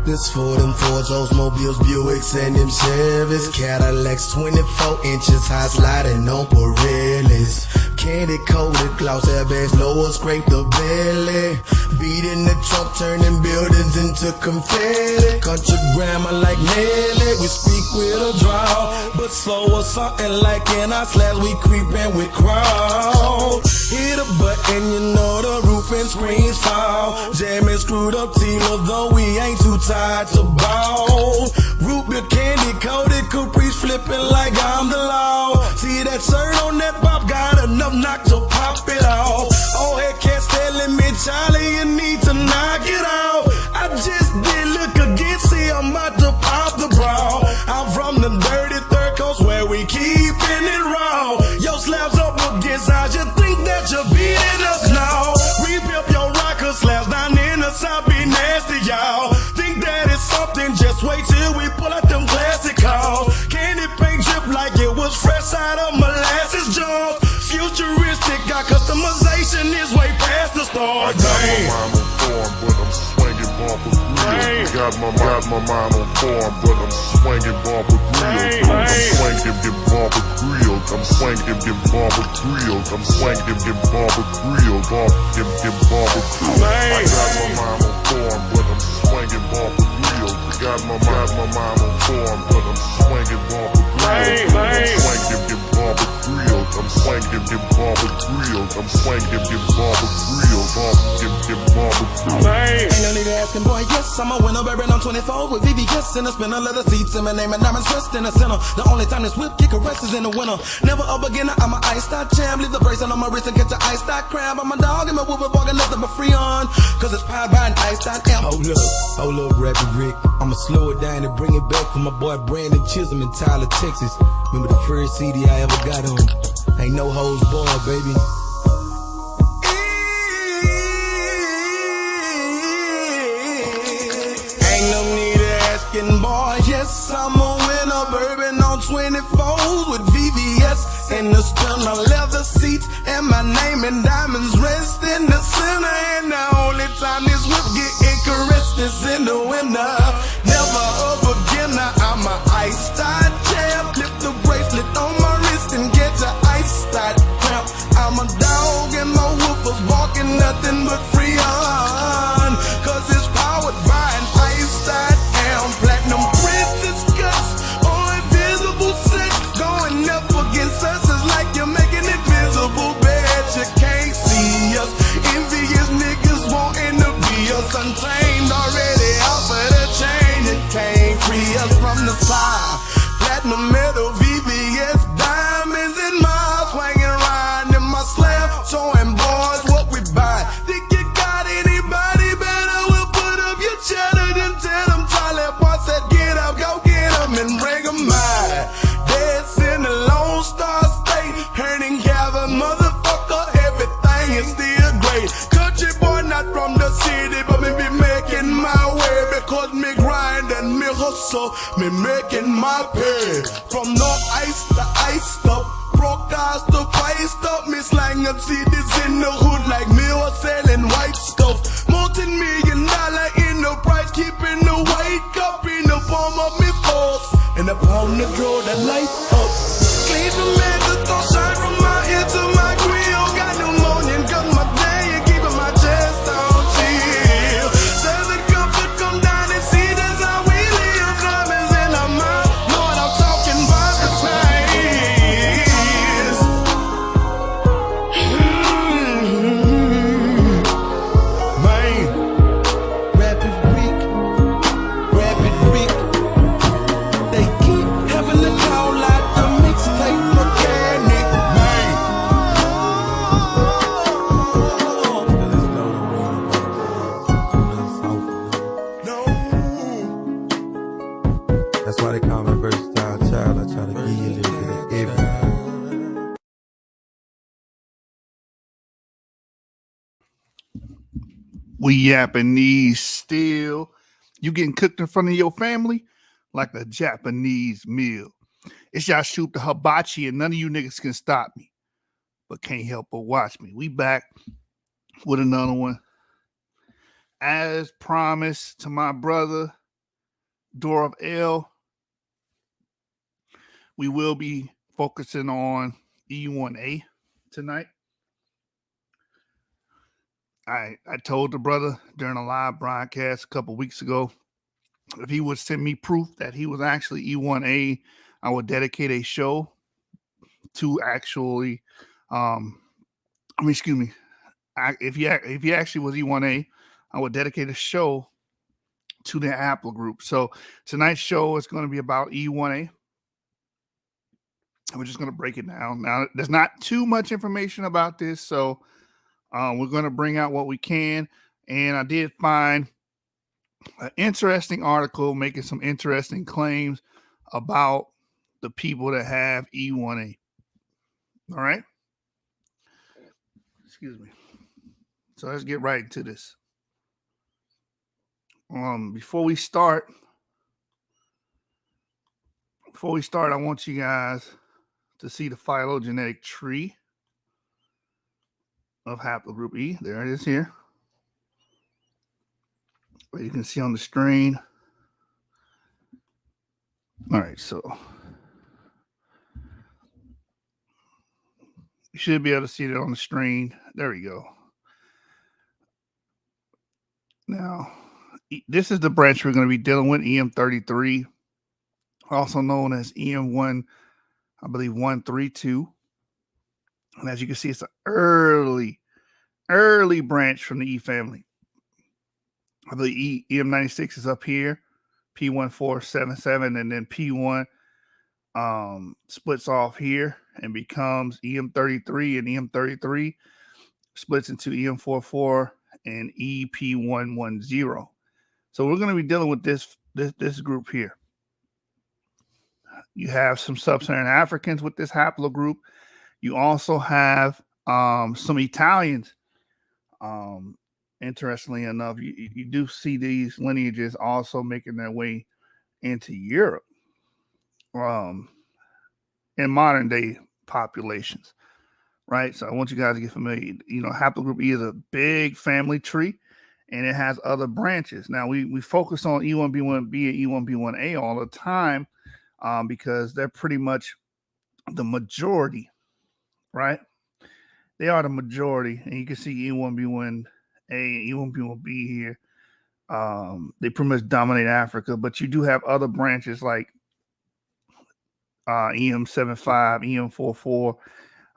This for them Fords, Oldsmobiles, Buicks, and them Chevys. Cadillacs, 24 inches high, sliding on Pirellis. Candy coated gloss airbags, lower scrape the belly. Beat in the trunk, turning buildings into confetti. Country grammar like Nelly, we speak with a drawl, but slow or something like in our slabs, we creepin' with crawl. Hit a button, you know the roof and screens fall. Jamming screwed up Tila, though we ain't too tired to ball. Root beer candy coated Caprice flipping like I'm the law. See that shirt on that pop, got enough knock to pop it off. Oh, head cats telling me, Charlie, you need to knock it off. I just did look again, see I'm about to pop the bra. I'm from the dirty third coast where we keepin' it raw. Yo, slabs up against ours, you think that you're beating us now. Repimp your rocker slabs down in the south, be nasty, y'all. Think that it's something, just wait till we pull out them classic calls. Candy paint drip like it was fresh out of molasses jars. Futuristic, got customization is way past the stars. I got my mind on form, but I'm swinging bumper grills. Got my mind on form, but I'm swinging bumper grills. I'm swinging bumper grills. I'm swinging bumper grills. I'm swinging bumper grills. Bumper grills. I got my mind on form, but I'm swinging bumper grills. Got my mind on form, but I'm swinging bumper grills. I'm swinging bumper grills. I'm swinging bumper grills. I'm swinging bumper grills. Bumper grills. Ain't no need to asking, boy, yes, I'm a winner, baby, I'm 24 with VVS and a spinner, leather seats in my name and diamonds dressed in the center. The only time this whip kick a rest is in the winter. Never a beginner, I'm a ice-out champ. Leave the bracelet on my wrist and catch an ice-out crab. I'm a dog and my whooping bargain, nothing but free on, cause it's powered by an ice-out amp. Hold up, Rappy Rick, I'ma slow it down and bring it back for my boy Brandon Chisholm in Tyler, Texas. Remember the first CD I ever got on? Ain't no hoes boy, baby. Ain't no need of asking, boy, yes, I'm a winner. Bourbon on 24s with VVS and the spinner, leather seats, and my name and diamonds rest in the center. And the only time this whip get caressed is in the winter. Never a beginner, I'm a ice-out champ. Flip the bracelet on my wrist and get your ice-out cramp. I'm a dog and my woofers barking nothing but free on, cause it's powered by an ice-out amp. Platinum princess cuts or invisible sex. Going up against us is like you're making it visible. Bet you can't see us. Envious niggas wanting to be us. Untamed already offered a chain. It can't free us from the side. Platinum metal VVS diamonds in my swinging around in my slab, showing boys what we buy. Think you got anybody better? We'll put up your cheddar, then tell them Charlie boy said get up, go get them and bring them by. Dead's in the Lone Star State, Herning Gavin, motherfucker, everything is still great. Country boy not from the city, but me be making my way because me grind and me hustle, me making my pay. From no ice to iced up, broke eyes to priced up, me slanging CDs in the hood like me or selling white stuff. Multi-million-dollar in the price, keeping the white cup in the form of me force, and upon the draw the light up. Clean the man to throw shine from my ear to my grill. Got pneumonia, got my day and keeping my chest on chill. Tell the comfort come down and see that's how we live. Diamonds in our mouth, know what I'm talking about the price. Man, Rapid Rick, they keep having the call like the mixtape mechanic. Man, no. That's why they call me versatile child. I try to give you a little bit of everything. We Japanese still. You getting cooked in front of your family like a Japanese meal. It's y'all shoot the hibachi and none of you niggas can stop me. But can't help but watch me. We back with another one. As promised to my brother, door of L, we will be focusing on E1A tonight. I told the brother during a live broadcast a couple weeks ago, if he would send me proof that he was actually E1A, I would dedicate a show to actually, excuse me, if he actually was E1A, I would dedicate a show to the haplogroup. So tonight's show is going to be about E1A. We're just going to break it down. Now, there's not too much information about this, so we're going to bring out what we can. And I did find an interesting article making some interesting claims about the people that have E1A. All right. Excuse me. So let's get right into this. Before we start, I want you guys to see the phylogenetic tree of haplogroup E. There it is here. You can see on the screen. All right, so you should be able to see it on the screen. There we go. Now, this is the branch we're going to be dealing with, EM33, also known as EM1, I believe 132. And as you can see, it's an early branch from the E family. I believe EM96 is up here, P1477, and then P1 splits off here and becomes EM33, and EM33 splits into EM44 and EP110. So we're going to be dealing with this group here. You have some sub-Saharan Africans with this haplogroup. You also have some Italians. Interestingly enough, you do see these lineages also making their way into Europe in modern day populations, right? So I want you guys to get familiar. You know, haplogroup E is a big family tree, and it has other branches. Now, we focus on E1B1B and E1B1A all the time because they're pretty much the majority, right? They are the majority, and you can see E1B1A and E1B1B here. They pretty much dominate Africa, but you do have other branches like EM75, EM44,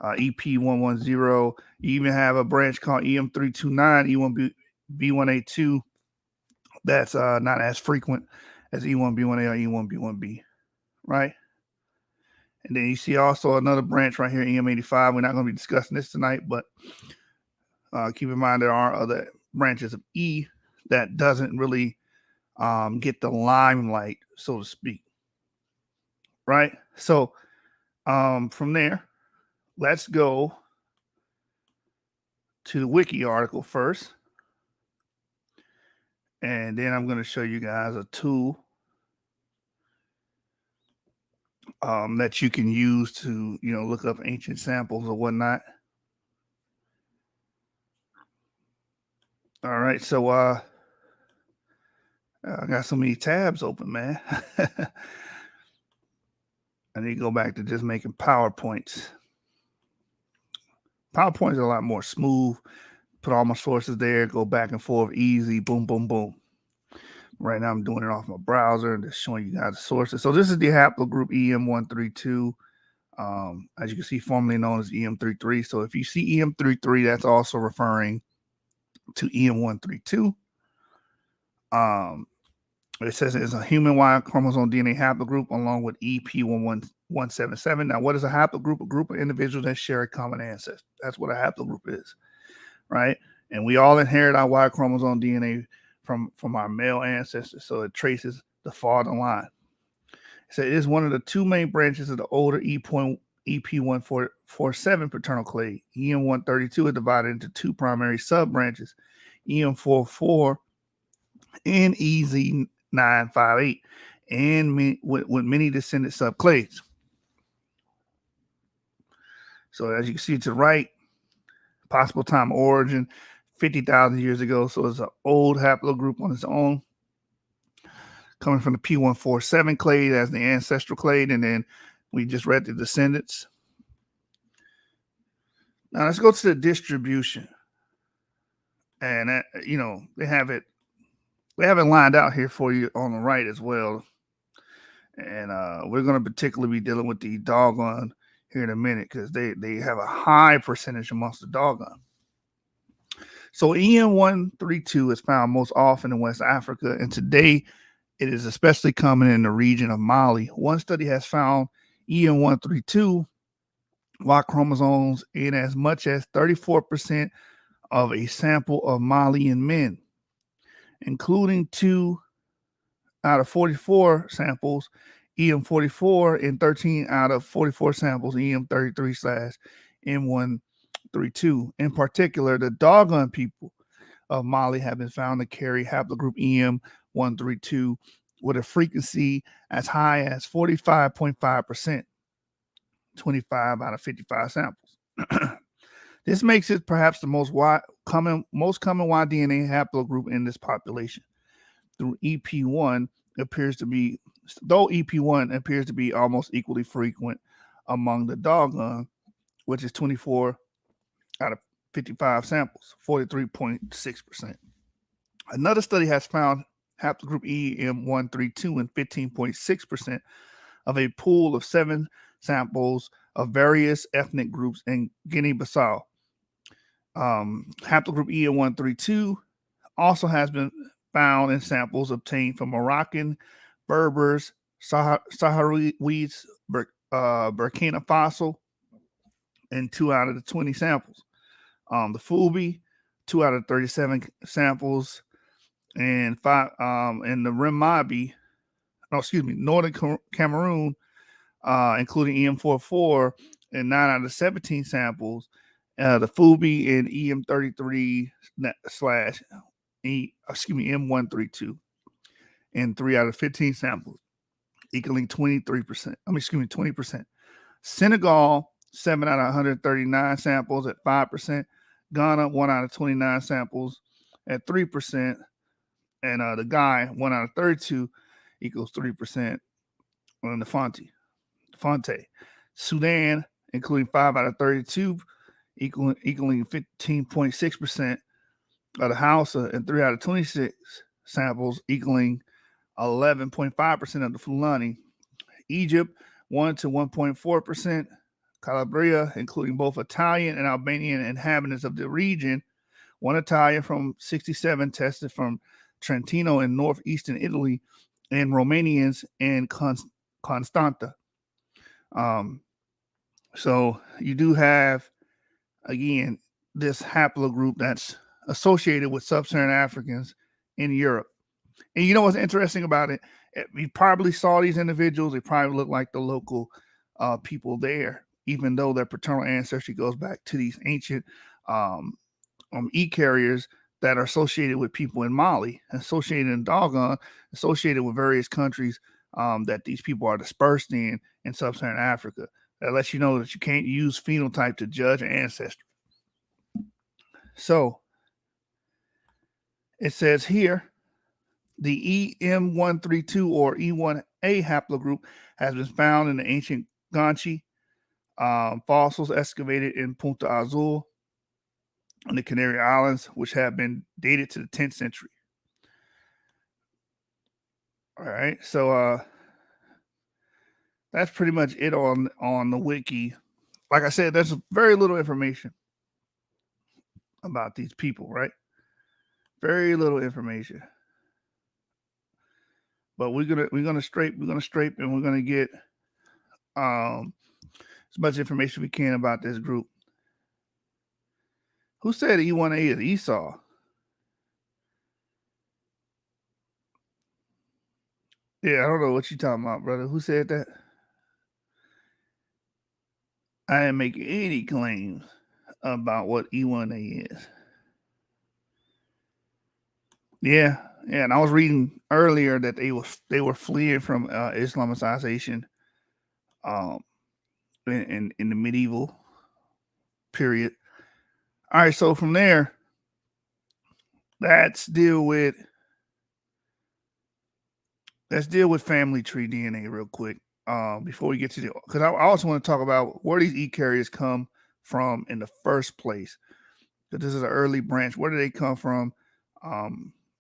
EP110. You even have a branch called EM329, E1B1A2. That's not as frequent as E1B1A or E1B1B, right? And then you see also another branch right here, EM85. We're not going to be discussing this tonight, but keep in mind there are other branches of E that doesn't really get the limelight, so to speak, right? So from there, let's go to the wiki article first. And then I'm going to show you guys a tool that you can use to, look up ancient samples or whatnot. All right, so I got so many tabs open, man. I need to go back to just making PowerPoints. PowerPoints are a lot more smooth. Put all my sources there, go back and forth easy, boom, boom, boom. Right now I'm doing it off my browser and just showing you guys the sources. So this is the haplogroup EM132. As you can see, formerly known as EM33. So if you see EM33, that's also referring to EM132. It says it's a human Y chromosome DNA haplogroup along with EP177. Now, what is a haplogroup? A group of individuals that share a common ancestor. That's what a haplogroup is, right? And we all inherit our Y chromosome DNA from our male ancestors, so it traces the father line. So it is one of the two main branches of the older EP147 paternal clade. EM132 is divided into two primary sub-branches, EM44 and EZ958, and with many descendant subclades. So as you can see to the right, possible time of origin, 50,000 years ago. So it's an old haplogroup on its own. coming from the P147 clade as the ancestral clade, and then we just read the descendants. Now let's go to the distribution, and they have it lined out here for you on the right as well. And we're going to particularly be dealing with the doggone here in a minute because they have a high percentage amongst the doggone. So EN132 is found most often in West Africa, and today it is especially common in the region of Mali. One study has found EN132 Y chromosomes in as much as 34% of a sample of Malian men, including 2 out of 44 samples EM44 and 13 out of 44 samples EM33/M132. In particular, the Dogon people of Mali have been found to carry haplogroup EM132 with a frequency as high as 45.5%, 25 out of 55 samples. This makes it perhaps the most common Y-DNA haplogroup in this population. Though EP1 appears to be almost equally frequent among the Dogon, which is 24 out of 55 samples, 43.6%. Another study has found haplogroup EM132 in 15.6% of a pool of 7 samples of various ethnic groups in Guinea-Bissau. Haplogroup EM132 also has been found in samples obtained from Moroccan, Berbers, Sahrawis, Burkina Faso, in 2 out of the 20 samples. The Fulbe, 2 out of 37 samples, and 5 in the Rimabi, Northern Cameroon, including EM44 and 9 out of 17 samples. The Fulbe and EM33/M132 in 3 out of 15 samples, equaling 20%. Senegal, 7 out of 139 samples at 5%. Ghana, 1 out of 29 samples at 3%. And the Guy, 1 out of 32 equals 3% on the Fonte. Sudan, including 5 out of 32, equaling 15.6% of the Hausa, and 3 out of 26 samples, equaling 11.5% of the Fulani. Egypt, 1 to 1.4%. Calabria, including both Italian and Albanian inhabitants of the region. 1 Italian from 67 tested from Trentino in northeastern Italy, and Romanians in Constanta. So you do have, again, this haplogroup that's associated with sub-Saharan Africans in Europe. And you know what's interesting about it? We probably saw these individuals. They probably look like the local people there, even though their paternal ancestry goes back to these ancient E-carriers that are associated with people in Mali, associated in Dogon, associated with various countries that these people are dispersed in sub-Saharan Africa. That lets you know that you can't use phenotype to judge an ancestry. So it says here, the EM132 or E1A haplogroup has been found in the ancient Guanche fossils excavated in Punta Azul on the Canary Islands, which have been dated to the 10th century. All right, so that's pretty much it on the wiki. Like I said, there's very little information about these people, right? Very little information. But we're gonna scrape and we're gonna get as much information we can about this group. Who said E1A is Esau? Yeah, I don't know what you're talking about, brother. Who said that? I didn't make any claims about what E1A is. Yeah, and I was reading earlier that they were fleeing from Islamicization in the medieval period. All right, so from there, let's deal with let's deal with family tree DNA real quick. Before we get to because I also want to talk about where these E carriers come from in the first place. Because this is an early branch. Where do they come from?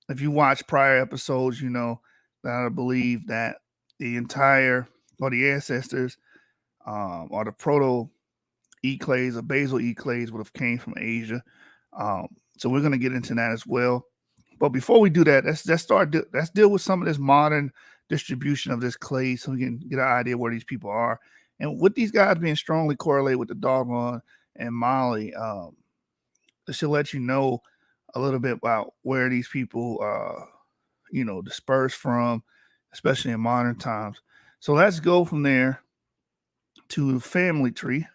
If you watch prior episodes, you know that I believe that the entire or the ancestors or the proto E clades or basal E clades would have came from Asia. So we're going to get into that as well. But before we do that, let's deal with some of this modern distribution of this clade so we can get an idea where these people are. And with these guys being strongly correlated with the doggone and Molly, it should let you know a little bit about where these people, disperse from, especially in modern times. So let's go from there to the family tree.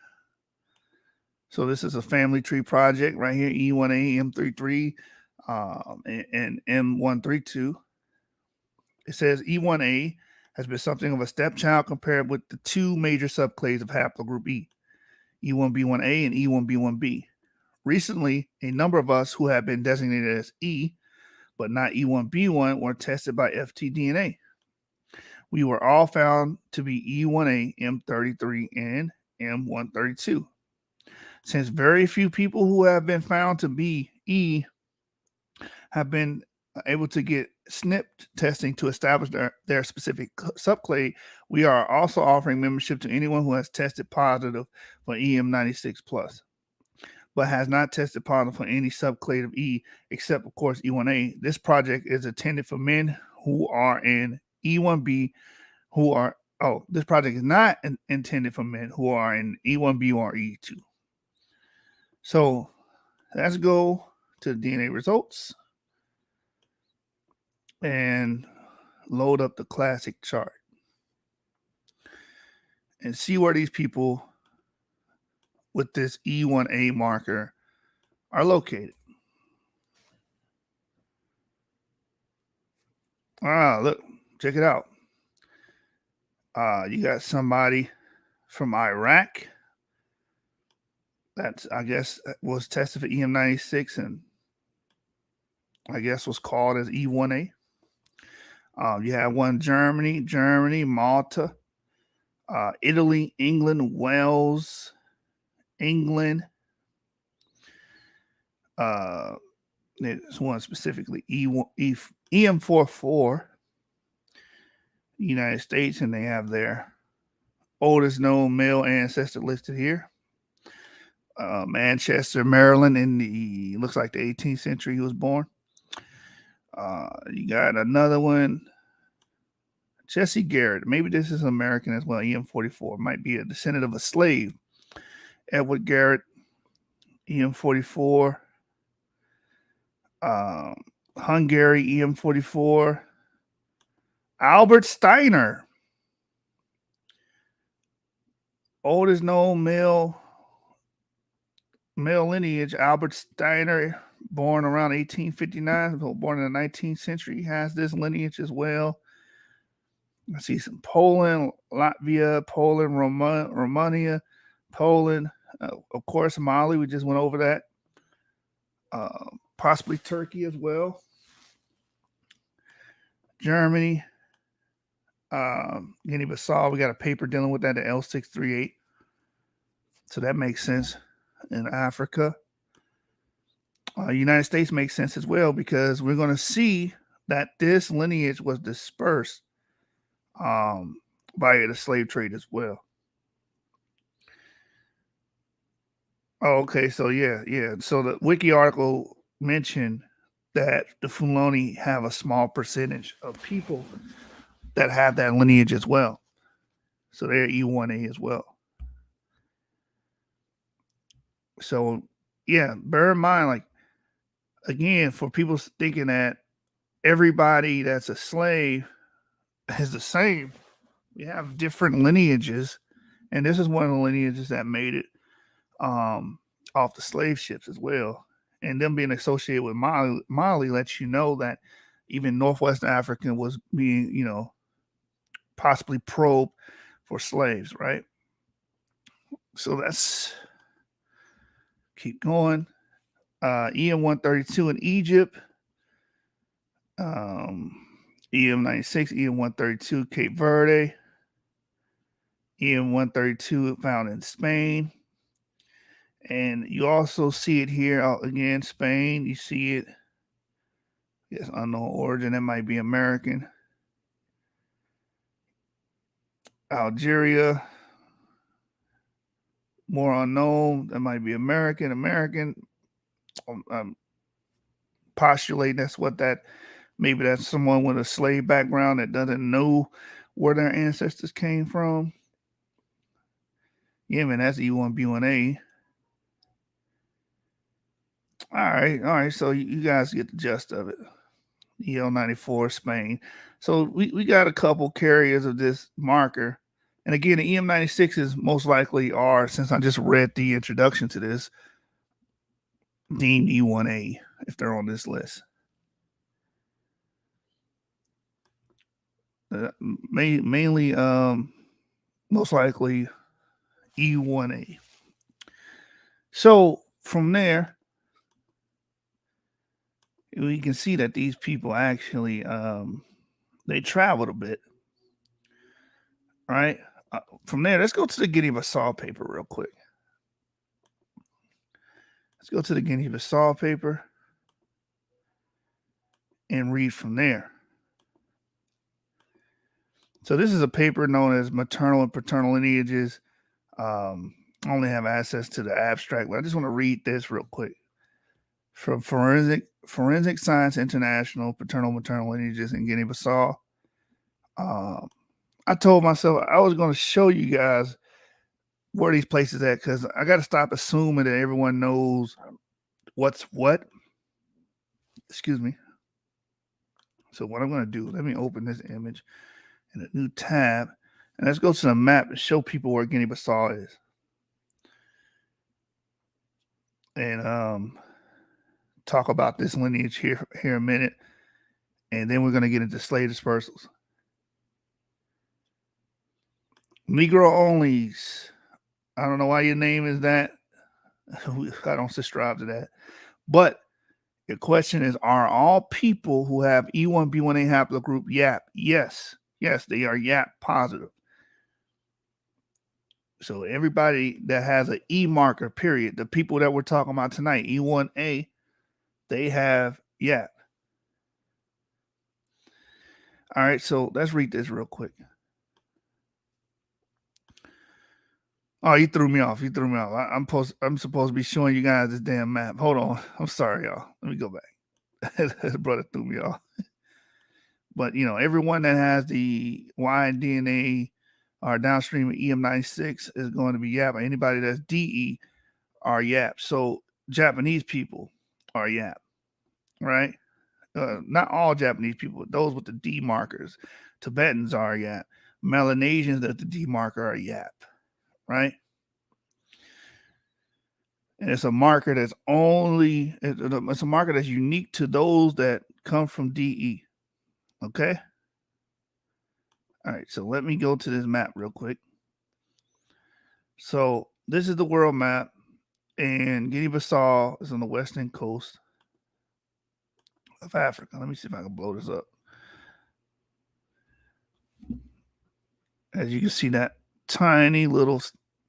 So this is a family tree project right here, E1A, M33, and M132. It says E1A has been something of a stepchild compared with the two major subclades of haplogroup E, E1B1A and E1B1B. Recently, a number of us who have been designated as E, but not E1B1, were tested by ftDNA. We were all found to be E1A, M33, and M132. Since very few people who have been found to be E have been able to get SNP testing to establish their specific subclade, we are also offering membership to anyone who has tested positive for EM96 plus, but has not tested positive for any subclade of E except, of course, E1A. This project is intended for men who are in E1B this project is not intended for men who are in E1B or E2. So let's go to the DNA results and load up the classic chart and see where these people with this E1A marker are located. Look, check it out. You got somebody from Iraq that I guess was tested for EM96 and I guess was called as E1A. You have one Germany, Malta, Italy, England, Wales, England. There's one specifically EM44, United States, and they have their oldest known male ancestor listed here. Manchester, Maryland, looks like the 18th century he was born. You got another one, Jesse Garrett. Maybe this is American as well. EM44 might be a descendant of a slave. Edward Garrett, EM44. Hungary, EM44. Albert Steiner, oldest known male lineage. Albert Steiner, born around 1859, born in the 19th century, he has this lineage as well. I see some Poland, Latvia, Poland, Romania, Poland, of course, Mali. We just went over that. Possibly Turkey as well. Germany, Guinea-Bissau. We got a paper dealing with that, the L638. So that makes sense. In Africa, United States makes sense as well because we're going to see that this lineage was dispersed by the slave trade as well. Oh, okay, so yeah. So the wiki article mentioned that the Fulani have a small percentage of people that have that lineage as well. So they're E1A as well. So yeah, bear in mind, like, again, for people thinking that everybody that's a slave is the same, we have different lineages, and this is one of the lineages that made it off the slave ships as well. And them being associated with Mali lets you know that even Northwest Africa was being, possibly probed for slaves, right? So that's, keep going. EM132 in Egypt. EM96, EM132, Cape Verde. EM132 found in Spain. And you also see it here again, Spain. You see it. Yes, unknown origin. That might be American. Algeria. More unknown. That might be American. Postulate that's what that. Maybe that's someone with a slave background that doesn't know where their ancestors came from. Yeah, man, that's E1B1A. All right. So you guys get the gist of it. EL94, Spain. So we got a couple carriers of this marker. And again, the EM96 is most likely are, since I just read the introduction to this, deemed E1A if they're on this list. Mainly, most likely E1A. So from there, we can see that these people actually they traveled a bit. All right. From there, let's go to the Guinea-Bissau paper real quick. Let's go to the Guinea-Bissau paper and read from there. So this is a paper known as Maternal and Paternal Lineages. I only have access to the abstract, but I just want to read this real quick. From Forensic Science International, Paternal and Maternal Lineages in Guinea-Bissau. I told myself I was going to show you guys where these places at, because I got to stop assuming that everyone knows what's what. Excuse me. So what I'm going to do, let me open this image in a new tab, and let's go to the map and show people where Guinea-Bissau is. And talk about this lineage here a minute, and then we're going to get into slave dispersals. Negro onlys. I don't know why your name is that. I don't subscribe to that. But your question is, are all people who have E1B1A haplogroup YAP? Yes. Yes, they are YAP positive. So everybody that has an E marker, period, the people that we're talking about tonight, E1A, they have YAP. All right, so let's read this real quick. Oh, you threw me off. I'm supposed to be showing you guys this damn map. Hold on. I'm sorry, y'all. Let me go back. Brother threw me off. But, everyone that has the Y DNA or downstream of EM96 is going to be YAP. Anybody that's DE are YAP. So Japanese people are YAP, right? Not all Japanese people, but those with the D markers. Tibetans are YAP. Melanesians that the D marker are YAP, right? And it's a marker that's it's a marker that's unique to those that come from DE. Okay. All right. So let me go to this map real quick. So this is the world map, and Guinea-Bissau is on the western coast of Africa. Let me see if I can blow this up. As you can see, that tiny little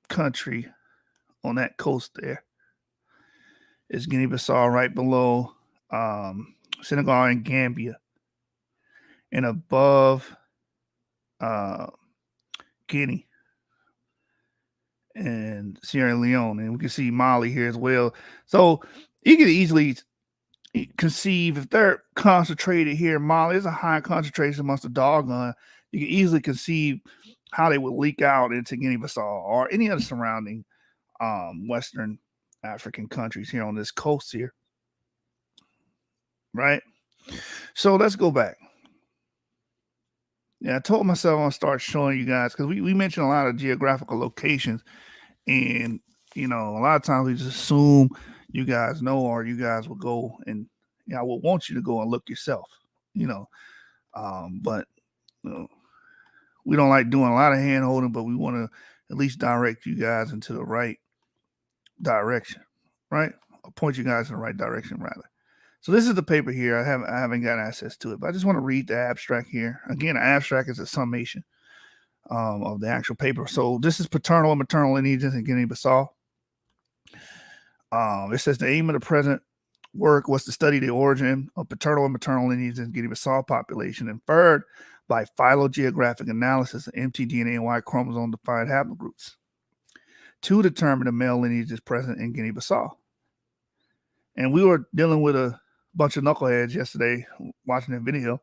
country on that coast there is Guinea-Bissau, right below Senegal and Gambia, and above Guinea and Sierra Leone, and we can see Mali here as well. So you can easily conceive, if they're concentrated here in Mali, there's a high concentration amongst the Dogon. You can easily conceive how they would leak out into Guinea-Bissau or any other surrounding Western African countries here on this coast here, right? So let's go back. Yeah, I told myself I'm going to start showing you guys, because we mentioned a lot of geographical locations, and, a lot of times we just assume you guys know, or you guys will go and, I will want you to go and look yourself, but we don't like doing a lot of hand holding, but we want to at least direct you guys into the right direction, right? Or point you guys in the right direction, rather. So this is the paper here. I haven't got access to it, but I just want to read the abstract here. Again, the abstract is a summation of the actual paper. So this is paternal and maternal lineages in Guinea-Bissau. It says the aim of the present work was to study the origin of paternal and maternal lineages in Guinea-Bissau population, inferred by phylogeographic analysis of mtDNA and Y chromosome-defined haplogroups, to determine the male lineages present in Guinea-Bissau. And we were dealing with a bunch of knuckleheads yesterday watching that video,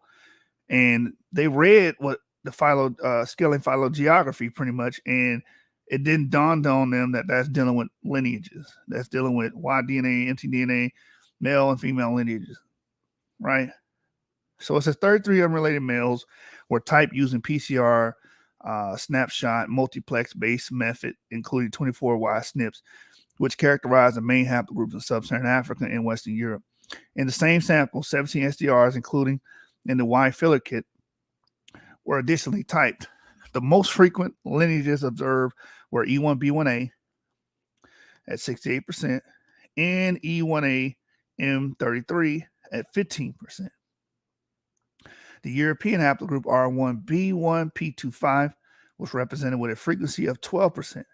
and they read what the scaling phylogeography pretty much, and it didn't dawn on them that that's dealing with lineages. That's dealing with Y-DNA, mtDNA, male and female lineages, right? So it says 33 unrelated males were typed using PCR snapshot multiplex-based method, including 24 Y SNPs, which characterize the main haplogroups of sub-Saharan Africa and Western Europe. In the same sample, 17 SDRs, including in the Y Phylogeny, were additionally typed. The most frequent lineages observed were E1B1A at 68% and E1A M33 at 15%. The European haplogroup R1B1P25 was represented with a frequency of 12%.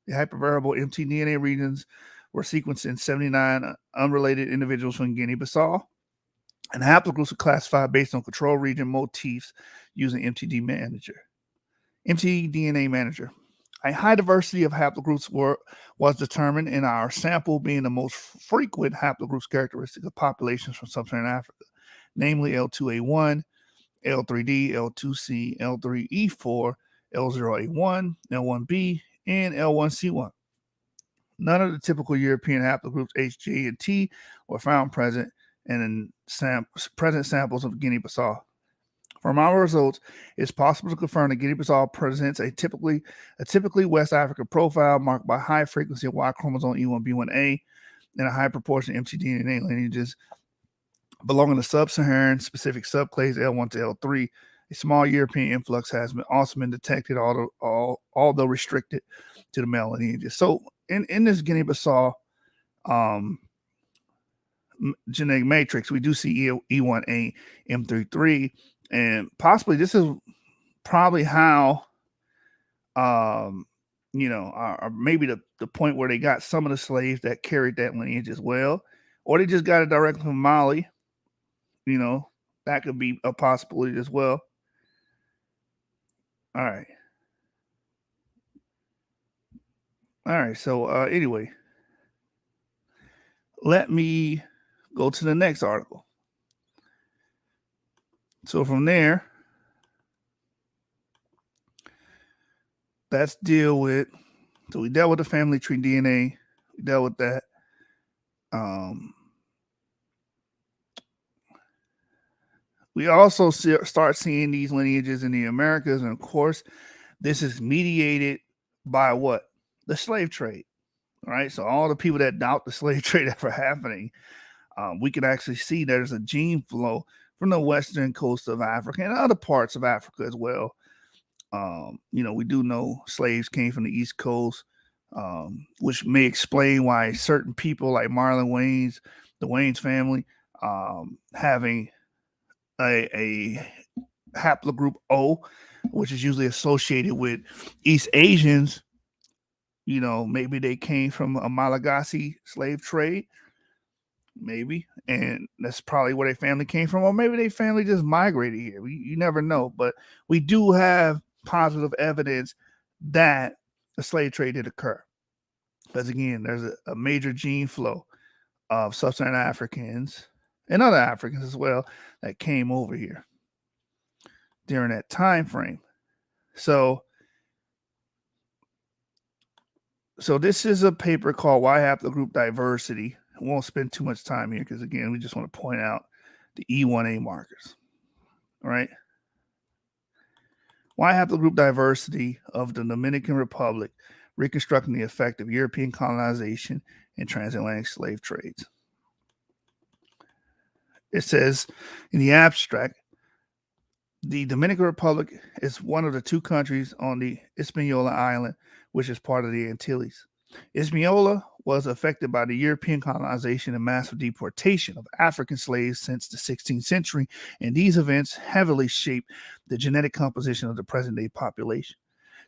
The hypervariable mtDNA regions were sequenced in 79 unrelated individuals from Guinea-Bissau, and haplogroups were classified based on control region motifs using mtDNA Manager. A high diversity of haplogroups was determined in our sample, being the most frequent haplogroups characteristic of populations from sub-Saharan Africa, namely L2A1, L3D, L2C, L3E4, L0A1, L1B, and L1C1. None of the typical European haplogroups H, J, and T were found present in present samples of Guinea-Bissau. From our results, it's possible to confirm that Guinea-Bissau presents a typically West African profile marked by high frequency of Y chromosome E1B1A and a high proportion of mtDNA lineages belonging to sub-Saharan specific subclades L1 to L3. A small European influx has also been detected, although restricted to the male lineages. So in this Guinea-Bissau genetic matrix, we do see E1A M33, and possibly this is probably how, or maybe the point where they got some of the slaves that carried that lineage as well, or they just got it directly from Mali. That could be a possibility as well. All right. So anyway, let me go to the next article. So from there, let's deal with. So we dealt with the family tree DNA. We dealt with that. We also start seeing these lineages in the Americas, and of course, this is mediated by what? The slave trade. All right. So all the people that doubt the slave trade ever happening, we can actually see there's a gene flow from the western coast of Africa and other parts of Africa as well. We do know slaves came from the East Coast, which may explain why certain people like Marlon Wayans, the Wayans family, having a haplogroup O, which is usually associated with East Asians. Maybe they came from a Malagasy slave trade, maybe, and that's probably where their family came from, or maybe their family just migrated here. You never know, but we do have positive evidence that the slave trade did occur, because again, there's a major gene flow of sub-Saharan Africans and other Africans as well that came over here during that time frame. So this is a paper called Y Haplogroup Diversity. I won't spend too much time here because, again, we just want to point out the E1A markers. All right. Y Haplogroup Diversity of the Dominican Republic, reconstructing the effect of European colonization and transatlantic slave trades. It says in the abstract, the Dominican Republic is one of the two countries on the Hispaniola Island, which is part of the Antilles. Hispaniola was affected by the European colonization and massive deportation of African slaves since the 16th century, and these events heavily shaped the genetic composition of the present-day population.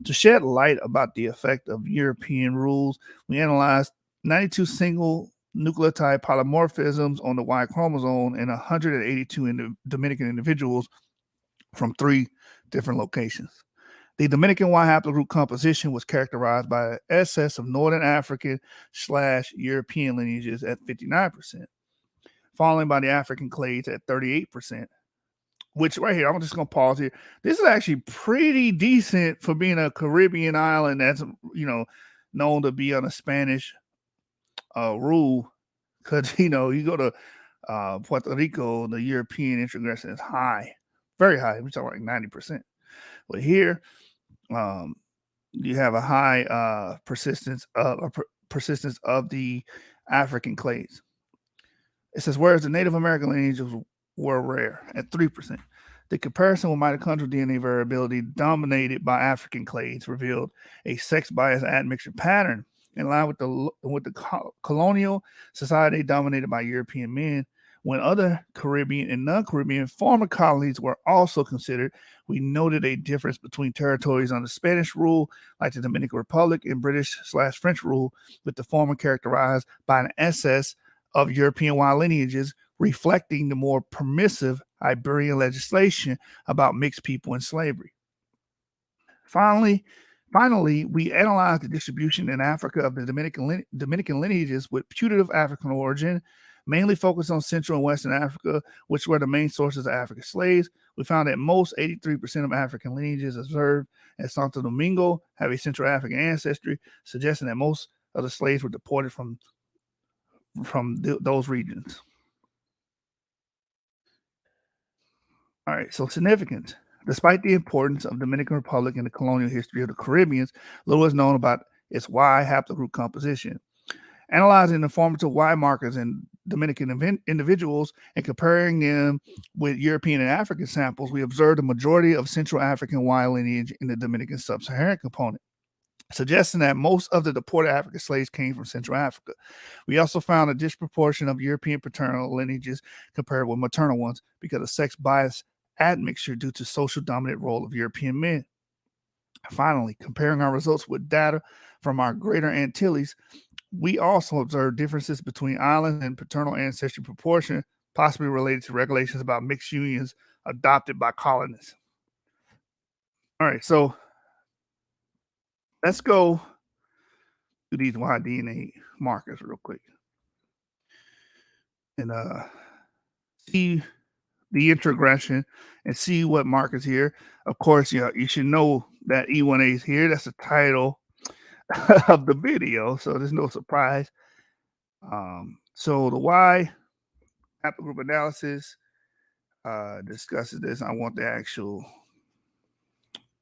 To shed light about the effect of European rules, we analyzed 92 single nucleotide polymorphisms on the Y chromosome and 182 Dominican individuals from 3 different locations. The Dominican Y haplogroup composition was characterized by an excess of Northern African/European lineages at 59%, followed by the African clades at 38%. Which right here, I'm just going to pause here. This is actually pretty decent for being a Caribbean island that's, known to be on a Spanish rule. Because, you go to Puerto Rico, the European introgression is high, very high. We're talking like 90%. But here, you have a high persistence of the African clades. It says, whereas the Native American lineages were rare at 3%. The comparison with mitochondrial DNA variability dominated by African clades revealed a sex-biased admixture pattern in line with the colonial society dominated by European men. When other Caribbean and non-Caribbean former colonies were also considered, we noted a difference between territories under Spanish rule, like the Dominican Republic, and British/French rule, with the former characterized by an excess of European Y lineages, reflecting the more permissive Iberian legislation about mixed people and slavery. Finally, we analyzed the distribution in Africa of the Dominican lineages with putative African origin, mainly focused on Central and Western Africa, which were the main sources of African slaves. We found that most 83% of African lineages observed at Santo Domingo have a Central African ancestry, suggesting that most of the slaves were deported from those regions. All right, so significance. Despite the importance of Dominican Republic in the colonial history of the Caribbeans, little is known about its Y haplogroup composition. Analyzing the formative Y markers in Dominican individuals and comparing them with European and African samples, we observed a majority of Central African Y lineage in the Dominican sub-Saharan component, suggesting that most of the deported African slaves came from Central Africa. We also found a disproportion of European paternal lineages compared with maternal ones because of sex bias admixture due to social dominant role of European men. Finally, comparing our results with data from our Greater Antilles, we also observed differences between islands and paternal ancestry proportion, possibly related to regulations about mixed unions adopted by colonists. All right, so let's go to these Y DNA markers real quick and see the introgression and see what markers here. Of course, you should know that E1A is here. That's the title of the video, so there's no surprise. So the Y haplogroup analysis discusses this. I want the actual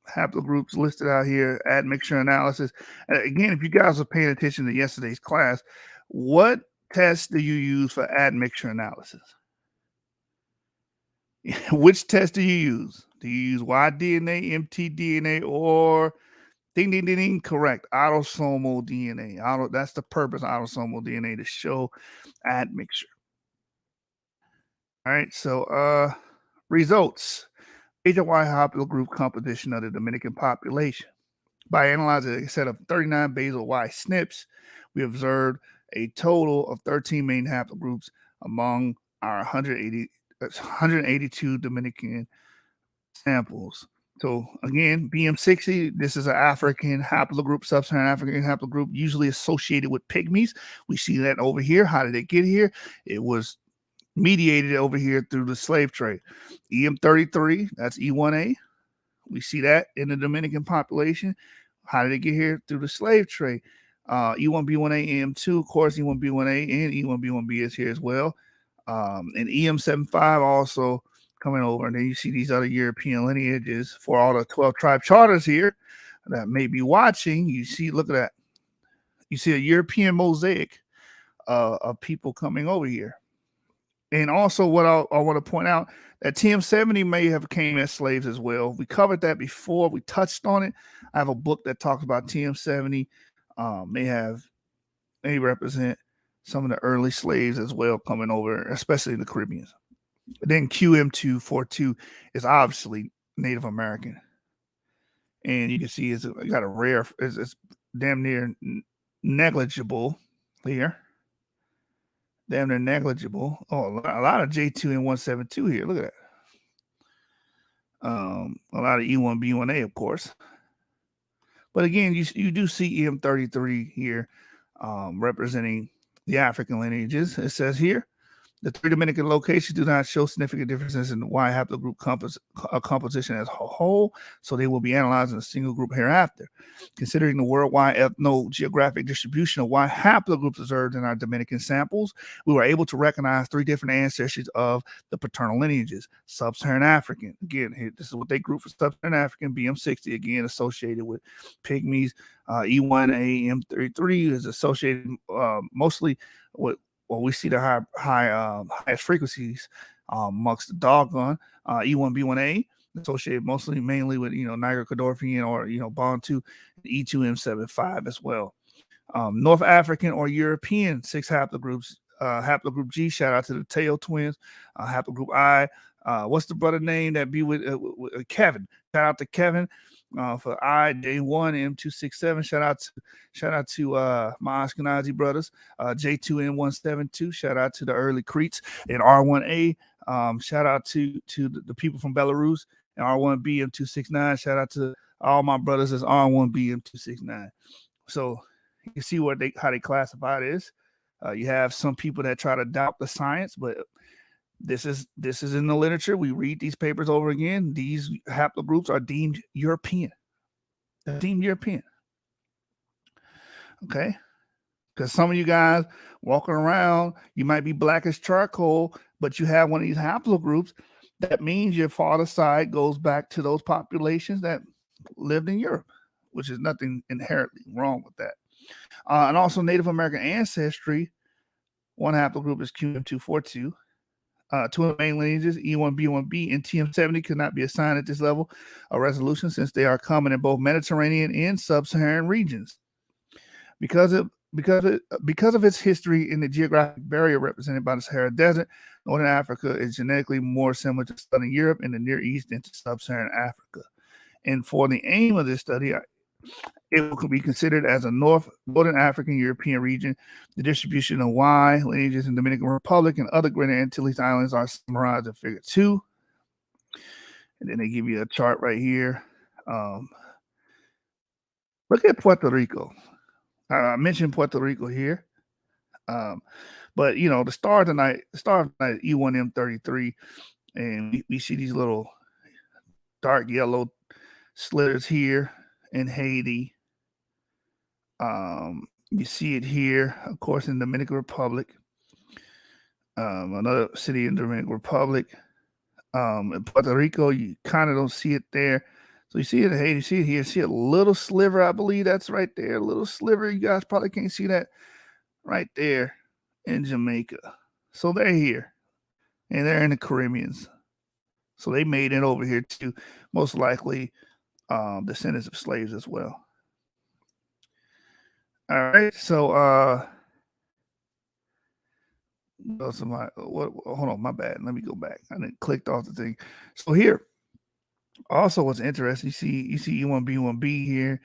haplogroups listed out here, admixture analysis. Again, if you guys are paying attention to yesterday's class, what test do you use for admixture analysis? Which test do you use? Do you use Y-DNA, mtDNA, or ding, ding, ding, ding, correct, autosomal DNA? That's the purpose of autosomal DNA, to show admixture. All right, so results. Major Y haplogroup composition of the Dominican population. By analyzing a set of 39 basal Y SNPs, we observed a total of 13 main haplogroups among our 182 Dominican samples. So again, BM60, this is an African haplogroup, sub-Saharan African haplogroup, usually associated with pygmies. We see that over here. How did it get here? It was mediated over here through the slave trade. EM33, that's E1A. We see that in the Dominican population. How did it get here? Through the slave trade. E1B1A, EM2, of course, E1B1A and E1B1B is here as well. And EM75 also coming over. And then you see these other European lineages for all the 12 tribe charters here that may be watching. You see, look at that. You see a European mosaic of people coming over here. And also what I want to point out, that TM70 may have came as slaves as well. We covered that before. We touched on it. I have a book that talks about TM70 may have they represent some of the early slaves as well coming over, especially in the Caribbean. Then QM242 is obviously Native American. And you can see it's got a rare, it's damn near negligible here. Damn near negligible. Oh, a lot of J2 and 172 here. Look at that. A lot of E1B1A, of course. But again, you do see EM33 here representing the African lineages. It says here, the 3 Dominican locations do not show significant differences in the Y haplogroup composition as a whole, so they will be analyzed in a single group hereafter. Considering the worldwide ethno-geographic distribution of Y haplogroups observed in our Dominican samples, we were able to recognize 3 different ancestries of the paternal lineages. Sub-Saharan African, again, here, this is what they group for Sub-Saharan African, BM60, again, associated with Pygmies. E1A M33 is associated mostly with, well, we see the highest frequencies amongst the doggone E1B1A, associated mainly with, Niger Cordoffian or, Bantu, E2M75 as well. North African or European 6 haplogroups. Haplogroup G, shout out to the Tail twins. Haplogroup I, what's the brother name that be with Kevin? Shout out to Kevin. For J1 M267, shout out to my Ashkenazi brothers, J2N172, shout out to the early Cretes, and R1A, shout out to the people from Belarus, and R1B M269, shout out to all my brothers as R1B M269. So you can see how they classify this. You have some people that try to doubt the science, but this is in the literature. We read these papers over again. These haplogroups are deemed European. They're deemed European. Okay? Because some of you guys walking around, you might be black as charcoal, but you have one of these haplogroups. That means your father's side goes back to those populations that lived in Europe, which is nothing inherently wrong with that. And also Native American ancestry, one haplogroup is QM242. 2 of the main lineages, E1B1B and TM70, could not be assigned at this level of resolution since they are common in both Mediterranean and sub-Saharan regions. Because of its history in the geographic barrier represented by the Sahara Desert, Northern Africa is genetically more similar to Southern Europe and the Near East than to sub-Saharan Africa. And for the aim of this study, it could be considered as a Northern African European region. The distribution of Y lineages in Dominican Republic and other Greater Antilles Islands are summarized in Figure 2. And then they give you a chart right here. Look at Puerto Rico. I mentioned Puerto Rico here. But, the star of the night E1M33, and we see these little dark yellow slithers here in Haiti. You see it here, of course, in the Dominican Republic. Another city in the Dominican Republic. In Puerto Rico, you kind of don't see it there. So you see it in Haiti, you see it here, see a little sliver, I believe that's right there. A little sliver. You guys probably can't see that right there in Jamaica. So they're here. And they're in the Caribbeans. So they made it over here too, most likely descendants of slaves as well. All right, so hold on, my bad. Let me go back. I didn't clicked off the thing. So here, also what's interesting, you see E1B1B here,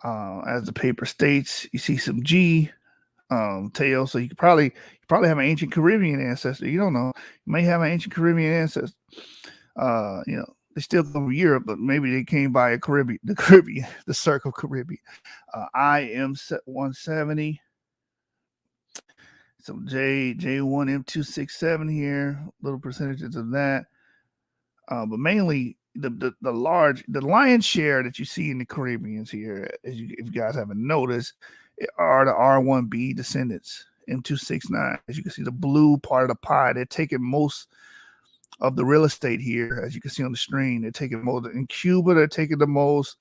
as the paper states. You see some G tail, so you probably have an ancient Caribbean ancestor. You don't know. You may have an ancient Caribbean ancestor. They still come from Europe, but maybe they came by the Circle Caribbean. IM170. Some J1 M267 here, little percentages of that. But mainly the lion's share that you see in the Caribbeans here, if you guys haven't noticed, are the R1B descendants, M269. As you can see, the blue part of the pie, they're taking most of the real estate here, as you can see on the screen. They're taking most in Cuba. They're taking the most.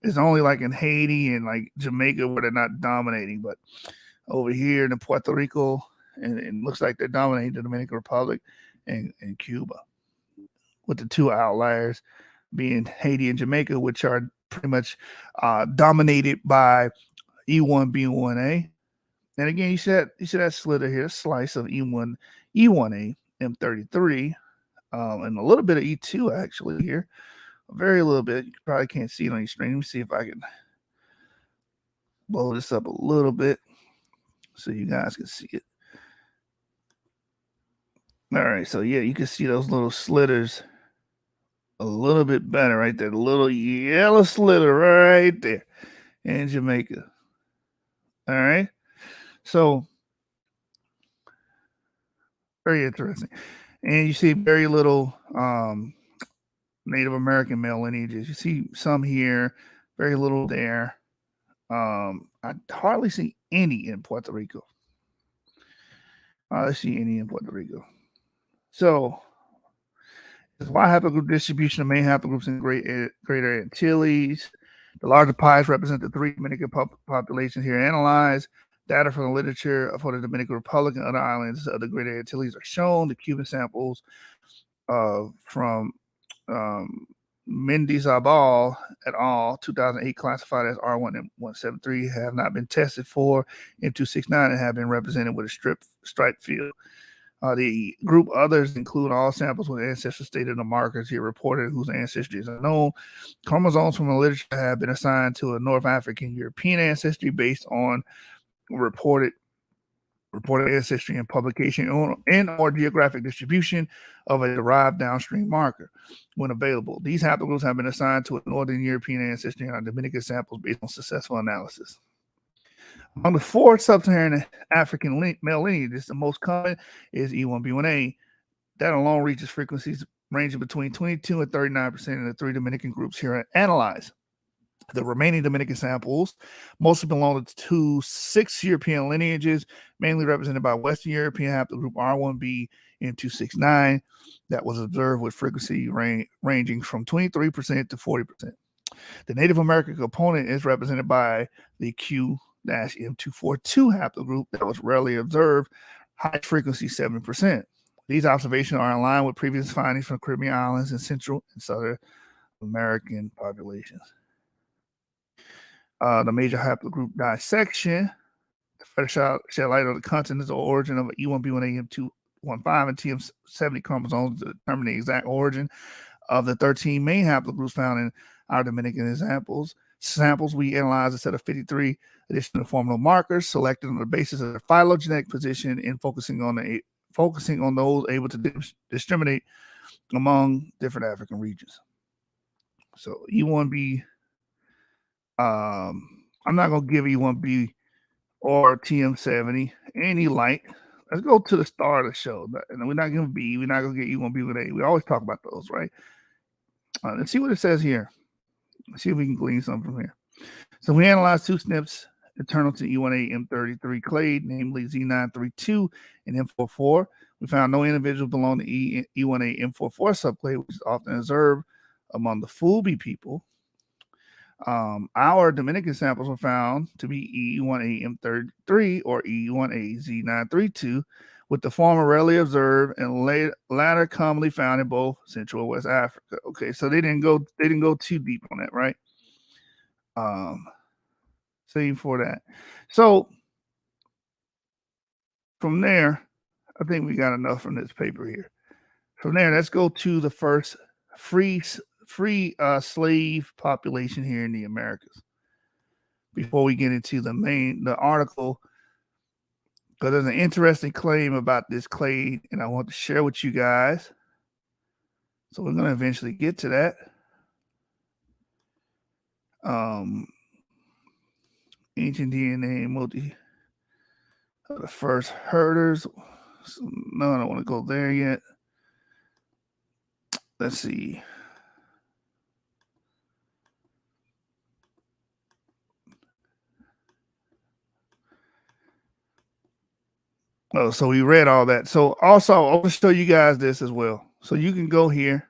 It's only like in Haiti and like Jamaica where they're not dominating, but over here in Puerto Rico, and it looks like they're dominating the Dominican Republic and Cuba, with the 2 outliers being Haiti and Jamaica, which are pretty much dominated by E1B1A. And again, you see that slither here, slice of E1A M33, and a little bit of E2 actually here, very little bit. You probably can't see it on your screen. Let me see if I can blow this up a little bit so you guys can see it. All right, so yeah, you can see those little slitters a little bit better right there. The little yellow slitter right there in Jamaica. All right, so very interesting. And you see very little Native American male lineages. You see some here, very little there. I hardly see any in Puerto Rico. I see any in Puerto Rico. So, this Y haplogroup distribution of main haplogroups in Greater Antilles. The larger pies represent the 3 Dominican populations here analyzed. Data from the literature for the Dominican Republic and other islands of the Greater Antilles are shown. The Cuban samples from Mendizabal et al. 2008 classified as R1M173 have not been tested for M269 and have been represented with a stripe field. The group others include all samples with ancestral stated in the markers here reported whose ancestry is unknown. Chromosomes from the literature have been assigned to a North African European ancestry based on reported ancestry and publication or geographic distribution of a derived downstream marker when available. These haplogroups have been assigned to a Northern European ancestry and are Dominican samples based on successful analysis. Among the 4 sub-Saharan African male lineages, the most common is E1B1A. That alone reaches frequencies ranging between 22 and 39% in the 3 Dominican groups here analyzed. The remaining Dominican samples mostly belong to 6 European lineages, mainly represented by Western European haplogroup R1B M269, that was observed with frequency ranging from 23% to 40%. The Native American component is represented by the Q-M242 haplogroup that was rarely observed, high frequency 7%. These observations are in line with previous findings from Caribbean islands and Central and Southern American populations. The major haplogroup dissection to shed light on the continental origin of E1B1A M215 and TM70 chromosomes to determine the exact origin of the 13 main haplogroups found in our Dominican samples. We analyzed a set of 53 additional formal markers selected on the basis of their phylogenetic position and focusing on those able to discriminate among different African regions. So E1B, I'm not going to give E1B or TM70 any light. Let's go to the star of the show. And we're not going to B. We're not going to get E1B with A. We always talk about those, right? Let's see what it says here. Let's see if we can glean something from here. So we analyzed 2 SNPs internal to E1A M33 clade, namely Z932 and M44. We found no individual belong to E1A M44 subclade, which is often observed among the Fulbe people. Our Dominican samples were found to be E1A M33 or E1A Z932, with the former rarely observed and latter commonly found in both Central and West Africa. Okay, so they didn't go too deep on that, right? Same for that. So from there, I think we got enough from this paper here. From there, let's go to the first free slave population here in the Americas. Before we get into the article, because there's an interesting claim about this clade, and I want to share with you guys. So we're going to eventually get to that. Ancient DNA the first herders. So, no, I don't want to go there yet. Let's see. Oh, so we read all that. So also, I want to show you guys this as well. So you can go here.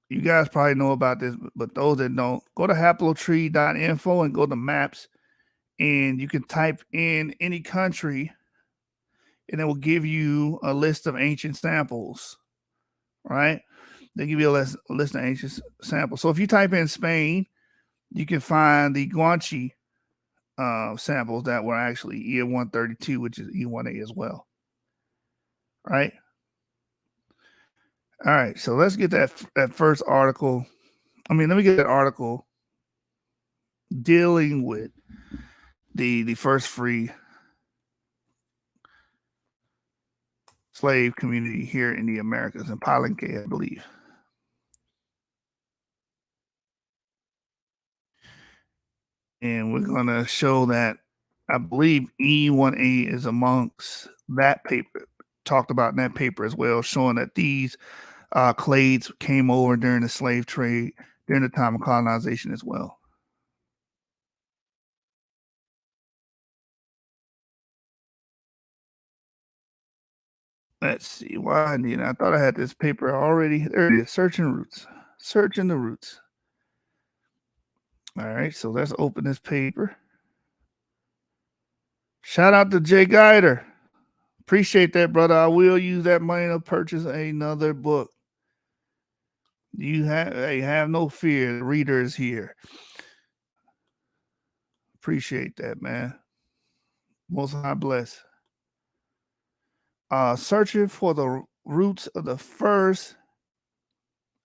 You guys probably know about this, but those that don't, go to haplotree.info and go to maps, and you can type in any country, and it will give you a list of ancient samples, right? They give you a list of ancient samples. So if you type in Spain, you can find the Guanche samples that were actually E132, which is E1A as well. Right? All right, so let's get that first article. Let me get that article dealing with the first free slave community here in the Americas, in Palenque, I believe. And we're going to show that I believe E1A is amongst that paper, talked about in that paper as well, showing that these clades came over during the slave trade, during the time of colonization as well. Let's see why I need it. I thought I had this paper already. There it is. Searching roots. Searching the roots. All right, so let's open this paper. Shout out to Jay Guider. Appreciate that, brother. I will use that money to purchase another book. You have no fear. The reader is here. Appreciate that, man. Most High bless. Searching for the roots of the first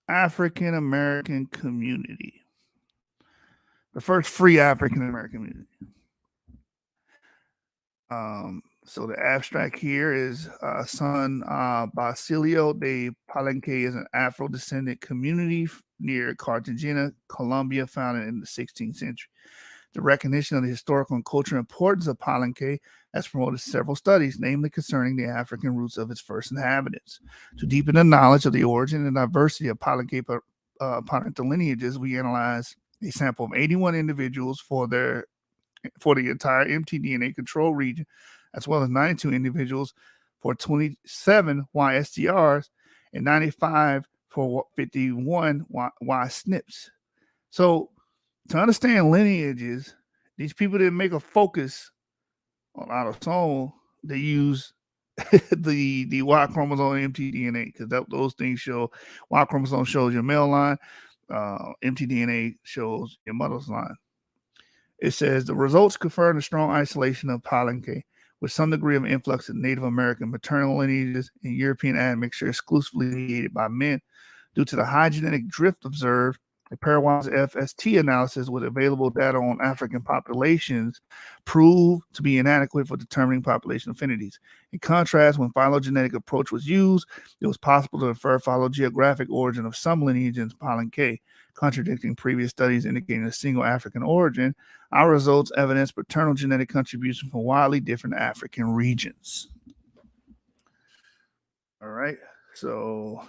African American community. The first free African American community. So the abstract here is San Basilio de Palenque is an Afro-descendant community near Cartagena, Colombia, founded in the 16th century. The recognition of the historical and cultural importance of Palenque has promoted several studies, namely concerning the African roots of its first inhabitants. To deepen the knowledge of the origin and diversity of Palenque parental lineages, we analyzed a sample of 81 individuals for the entire mtDNA control region, as well as 92 individuals for 27 YSDRs and 95 for 51 Y SNPs. So to understand lineages, these people didn't make a focus on autosomal. They use the Y chromosome mtDNA, because those things show Y chromosome shows your male line, mtDNA shows your mother's line. It says the results confirm the strong isolation of Palenque, with some degree of influx of Native American maternal lineages and European admixture exclusively mediated by men. Due to the high genetic drift observed, a pairwise FST analysis with available data on African populations proved to be inadequate for determining population affinities. In contrast, when phylogenetic approach was used, it was possible to infer phylogeographic origin of some lineage in Palenque, contradicting previous studies indicating a single African origin. Our results evidence paternal genetic contribution from widely different African regions. All right, so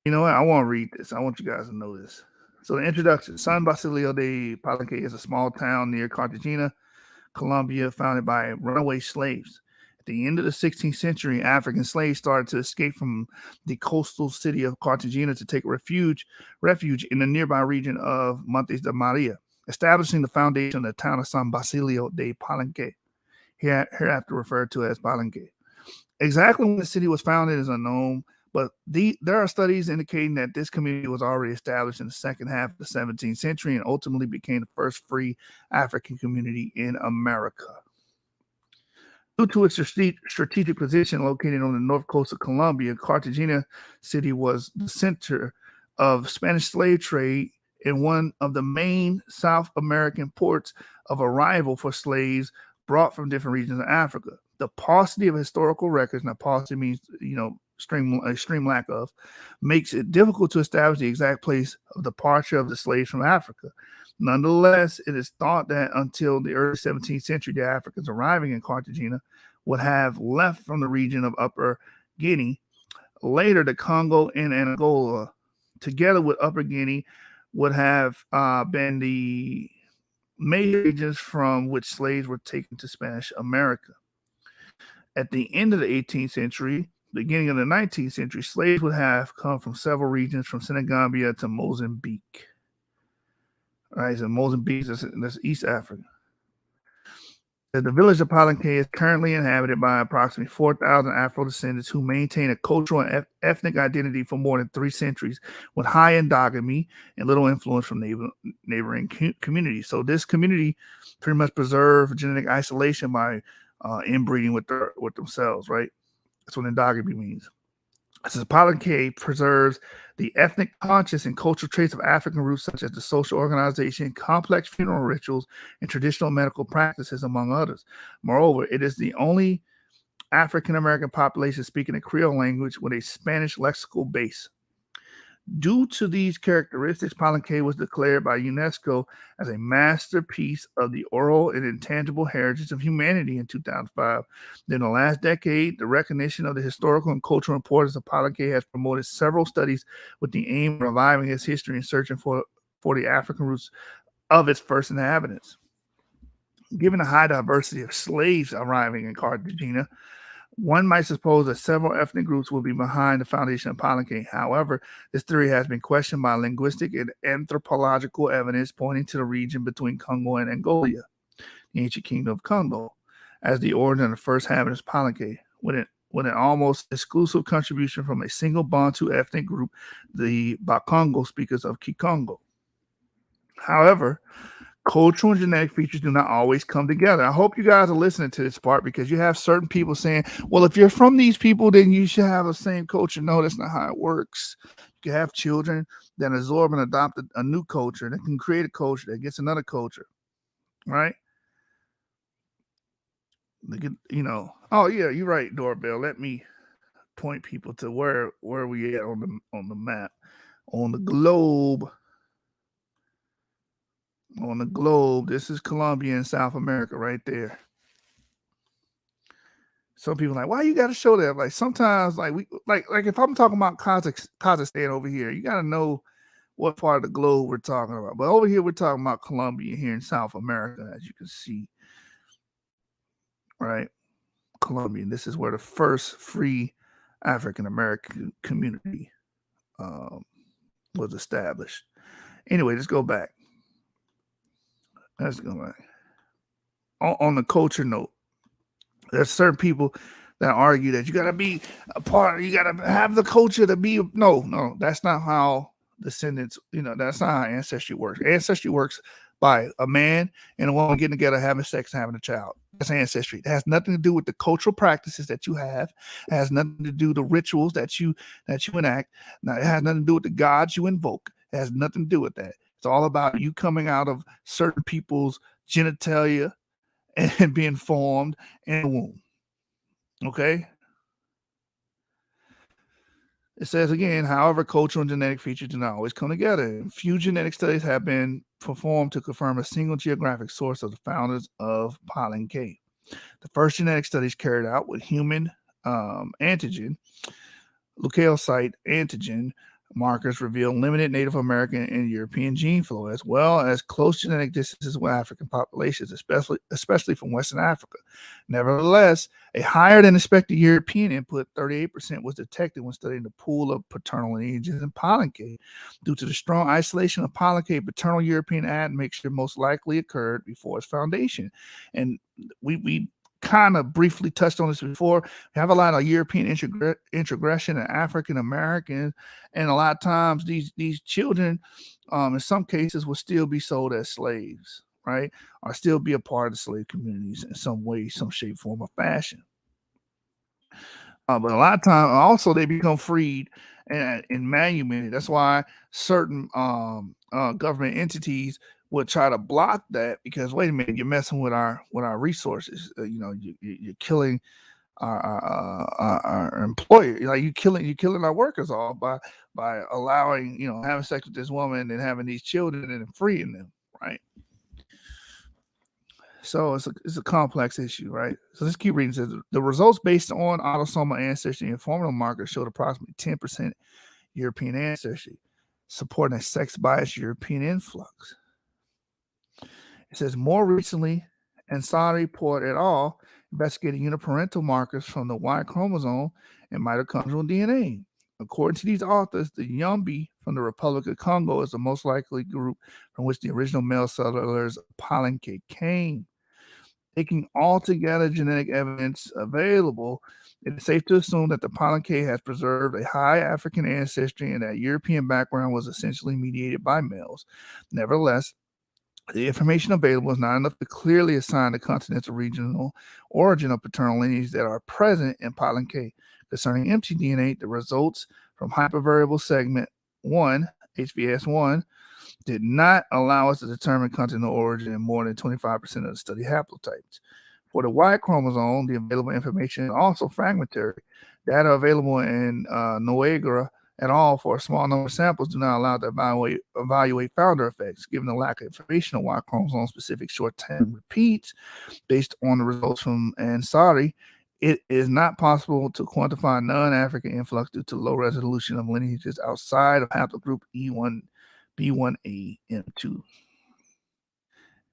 you know what? I want to read this. I want you guys to know this. So the introduction: San Basilio de Palenque is a small town near Cartagena, Colombia, founded by runaway slaves. At the end of the 16th century, African slaves started to escape from the coastal city of Cartagena to take refuge in the nearby region of Montes de Maria, establishing the foundation of the town of San Basilio de Palenque, hereafter referred to as Palenque. Exactly when the city was founded is unknown, but there are studies indicating that this community was already established in the second half of the 17th century and ultimately became the first free African community in America. Due to its strategic position located on the north coast of Colombia, Cartagena City was the center of Spanish slave trade and one of the main South American ports of arrival for slaves brought from different regions of Africa. The paucity of historical records, now paucity means, extreme lack of, makes it difficult to establish the exact place of departure of the slaves from Africa. Nonetheless, it is thought that until the early 17th century, the Africans arriving in Cartagena would have left from the region of Upper Guinea. Later, the Congo and Angola, together with Upper Guinea, would have been the major regions from which slaves were taken to Spanish America. At the end of the 18th century, beginning of the 19th century, slaves would have come from several regions, from Senegambia to Mozambique. All right, so Mozambique, that's East Africa. The village of Palenque is currently inhabited by approximately 4,000 Afro descendants who maintain a cultural and ethnic identity for more than 3 centuries, with high endogamy and little influence from neighboring communities. So this community pretty much preserve genetic isolation by inbreeding with themselves, right? That's what endogamy means. It says Palenque preserves the ethnic conscious and cultural traits of African roots, such as the social organization, complex funeral rituals, and traditional medical practices, among others. Moreover, it is the only African American population speaking a Creole language with a Spanish lexical base. Due to these characteristics, Palenque was declared by UNESCO as a masterpiece of the oral and intangible heritage of humanity in 2005. In the last decade, the recognition of the historical and cultural importance of Palenque has promoted several studies with the aim of reviving its history and searching for the African roots of its first inhabitants. Given the high diversity of slaves arriving in Cartagena, one might suppose that several ethnic groups will be behind the foundation of Palenque. However, this theory has been questioned by linguistic and anthropological evidence pointing to the region between Congo and Angola, the ancient kingdom of Congo, as the origin of the first inhabitants of Palenque, with an almost exclusive contribution from a single Bantu ethnic group, the Bakongo speakers of Kikongo. However, cultural and genetic features do not always come together. I hope you guys are listening to this part, because you have certain people saying, well, if you're from these people, then you should have the same culture. No, that's not how it works. You can have children that absorb and adopt a new culture, that can create a culture that gets another culture, right? Oh yeah, you're right, Doorbell. Let me point people to where we at on the map, on the globe. On the globe, this is Colombia and South America right there. Some people are like, why you got to show that? Like sometimes, like if I'm talking about Kazakhstan over here, you got to know what part of the globe we're talking about. But over here, we're talking about Colombia here in South America, as you can see, right? Colombia. This is where the first free African American community was established. Anyway, let's go back. Let's go back. On the culture note, there's certain people that argue that you got to be a part, you got to have the culture to be. No, that's not how descendants, that's not how ancestry works. Ancestry works by a man and a woman getting together, having sex, and having a child. That's ancestry. It has nothing to do with the cultural practices that you have. It has nothing to do with the rituals that you enact. Now, it has nothing to do with the gods you invoke. It has nothing to do with that. It's all about you coming out of certain people's genitalia and being formed in the womb. Okay? It says again, however, cultural and genetic features do not always come together. Few genetic studies have been performed to confirm a single geographic source of the founders of Palenque. The first genetic studies carried out with human antigen, leukocyte antigen markers reveal limited Native American and European gene flow, as well as close genetic distances with African populations, especially from Western Africa. Nevertheless, a higher than expected European input, 38%, was detected when studying the pool of paternal lineages in Palenque. Due to the strong isolation of Palenque, paternal European admixture most likely occurred before its foundation. And we kind of briefly touched on this before. We have a lot of European introgression and African American, and a lot of times these children, in some cases, will still be sold as slaves, right, or still be a part of the slave communities in some way, some shape, form, or fashion. But a lot of times, also they become freed and manumitted. That's why certain government entities would try to block that, because wait a minute, you're messing with our resources. You're killing our employer. Like you're killing our workers off by allowing, having sex with this woman and having these children and freeing them, right? So it's a complex issue, right? So let's keep reading. It says the results based on autosomal ancestry and informative markers showed approximately 10% European ancestry, supporting a sex-biased European influx. It says more recently, Ansari Port et al. Investigated uniparental markers from the Y chromosome and mitochondrial DNA. According to these authors, the Yumbi from the Republic of Congo is the most likely group from which the original male settlers of Palenque came. Taking all together genetic evidence available, it is safe to assume that the Palenque has preserved a high African ancestry and that European background was essentially mediated by males. Nevertheless, the information available is not enough to clearly assign the continental regional origin of paternal lineage that are present in Palenque. Concerning mtDNA, the results from hypervariable segment 1, HVS1, did not allow us to determine continental origin in more than 25% of the study haplotypes. For the Y chromosome, the available information is also fragmentary. Data available in Noegra et al. For a small number of samples do not allow to evaluate founder effects, given the lack of information on Y chromosome-specific short-term repeats based on the results from Ansari. It is not possible to quantify non-African influx due to low resolution of lineages outside of haplogroup E1, B1A, M2.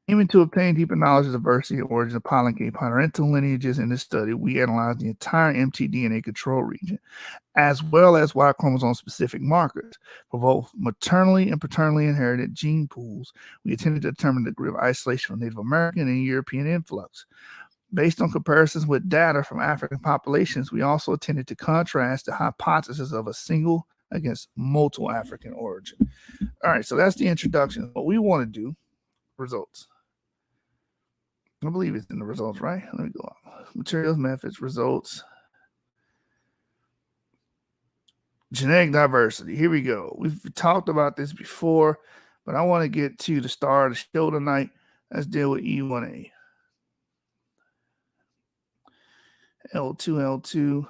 Aiming to obtain deeper knowledge of the diversity and origin of Palenque parental lineages in this study, we analyzed the entire mtDNA control region, as well as Y chromosome-specific markers for both maternally and paternally inherited gene pools. We intended to determine the degree of isolation from Native American and European influx. Based on comparisons with data from African populations, we also intended to contrast the hypothesis of a single against multiple African origin. All right, so that's the introduction. What we want to do, results. I believe it's in the results, right? Let me go up. Materials, methods, results. Genetic diversity. Here we go. We've talked about this before, but I want to get to the star of the show tonight. Let's deal with E1A. L2.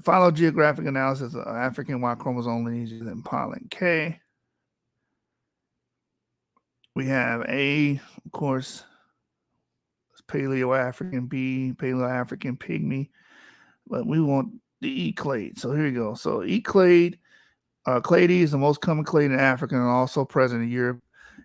Phylogeographic analysis of African Y chromosome lineages in Palenque. We have A, of course, Paleo-African, B, Paleo-African pygmy, but we want the E clade. So here you go. So E clade, clade E is the most common clade in Africa and also present in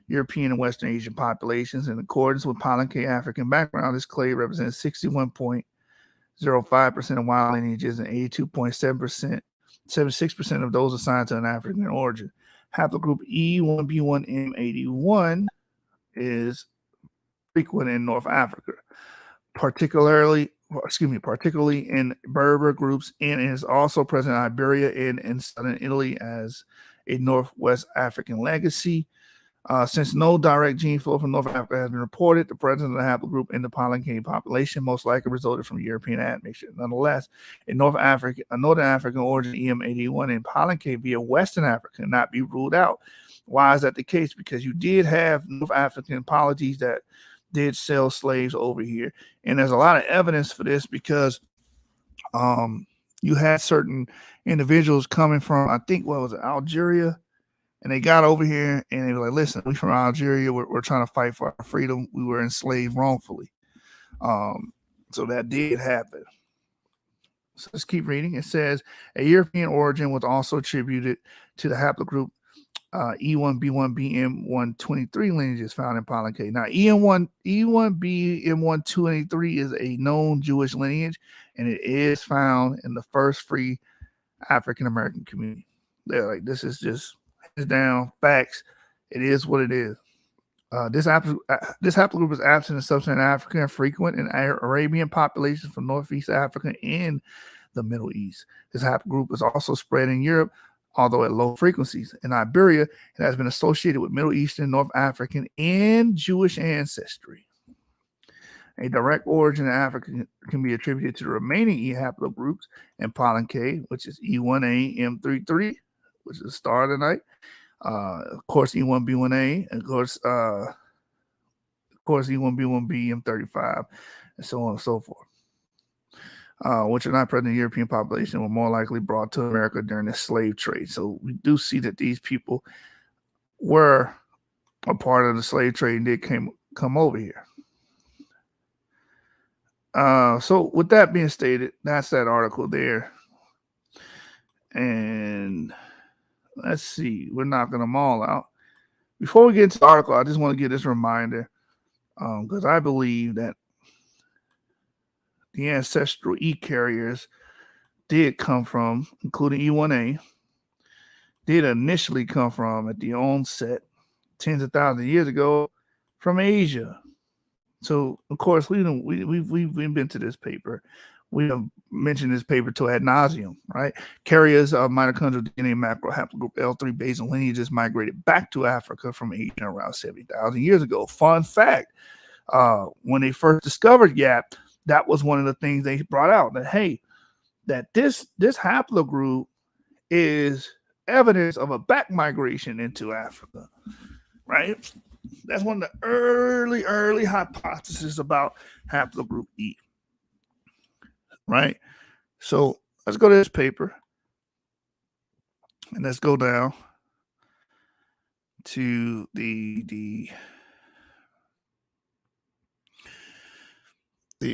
European and Western Asian populations. In accordance with Palenque African background, this clade represents 61.05% of wild lineages and 82.7%, 76% of those assigned to an African origin. Haplogroup E1B1M81 is frequent in North Africa, particularly in Berber groups, and is also present in Iberia and in southern Italy as a Northwest African legacy. Since no direct gene flow from North Africa has been reported, the presence of the haplogroup in the Palenque population most likely resulted from European admixture. Nonetheless, a northern African origin EM81 in Palenque via Western Africa cannot be ruled out. Why is that the case? Because you did have North African polities that did sell slaves over here, and there's a lot of evidence for this because you had certain individuals coming from, I think, what was it, Algeria? And they got over here and they were like, listen, we from Algeria. We're trying to fight for our freedom. We were enslaved wrongfully. So that did happen. So let's keep reading. It says a European origin was also attributed to the haplogroup E1B1BM123 lineages found in Palenque. Now, E1BM123 is a known Jewish lineage, and it is found in the first free African American community. They're like, this is just down facts. It is what it is. This haplogroup is absent in sub-Saharan Africa and frequent in Arabian populations from Northeast Africa and the Middle East. This haplogroup is also spread in Europe, although at low frequencies. In Iberia, it has been associated with Middle Eastern, North African, and Jewish ancestry. A direct origin in Africa can be attributed to the remaining E haplogroups in Palenque, which is E1A M33, which is the star of the night. Of course, E1B1A, and of course, E1B1B M35, and so on and so forth. Which are not present in the European population, were more likely brought to America during the slave trade. So we do see that these people were a part of the slave trade and did come over here. So with that being stated, that's that article there. And let's see, we're knocking them all out. Before we get into the article, I just want to give this reminder because I believe that the ancestral E carriers did come from, including E1A, did initially come from at the onset tens of thousands of years ago from Asia. So, of course, we've been to this paper. We have mentioned this paper to ad nauseum, right? Carriers of mitochondrial DNA macro haplogroup L3 basal lineages migrated back to Africa from Asia around 70,000 years ago. Fun fact, when they first discovered YAP, that was one of the things they brought out, that, hey, that this haplogroup is evidence of a back migration into Africa, right? That's one of the early hypotheses about haplogroup E, right? So let's go to this paper and let's go down to the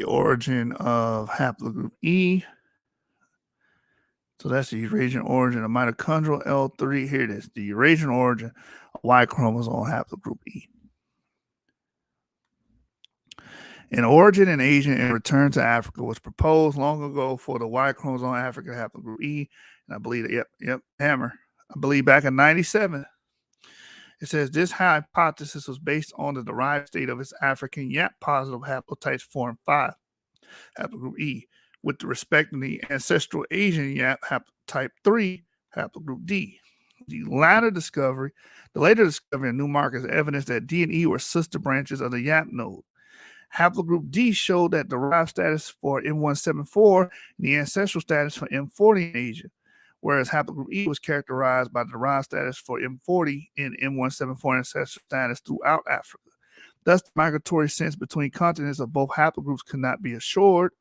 origin of haplogroup E. So that's the Eurasian origin of mitochondrial L3. Here it is, the Eurasian origin of Y chromosome haplogroup E. An origin in Asia and return to Africa was proposed long ago for the Y chromosome African haplogroup E. And I believe that, yep, hammer. I believe back in 97. It says this hypothesis was based on the derived state of its African Yap positive haplotypes 4 and 5, haplogroup E, with respect to the ancestral Asian Yap type 3, haplogroup D. The later discovery of new markers evidence that D and E were sister branches of the Yap node. Haplogroup D showed that derived status for M174 and the ancestral status for M40 in Asia, whereas haplogroup E was characterized by the derived status for M40 and M174 ancestral status throughout Africa. Thus, the migratory sense between continents of both haplogroups could not be assured.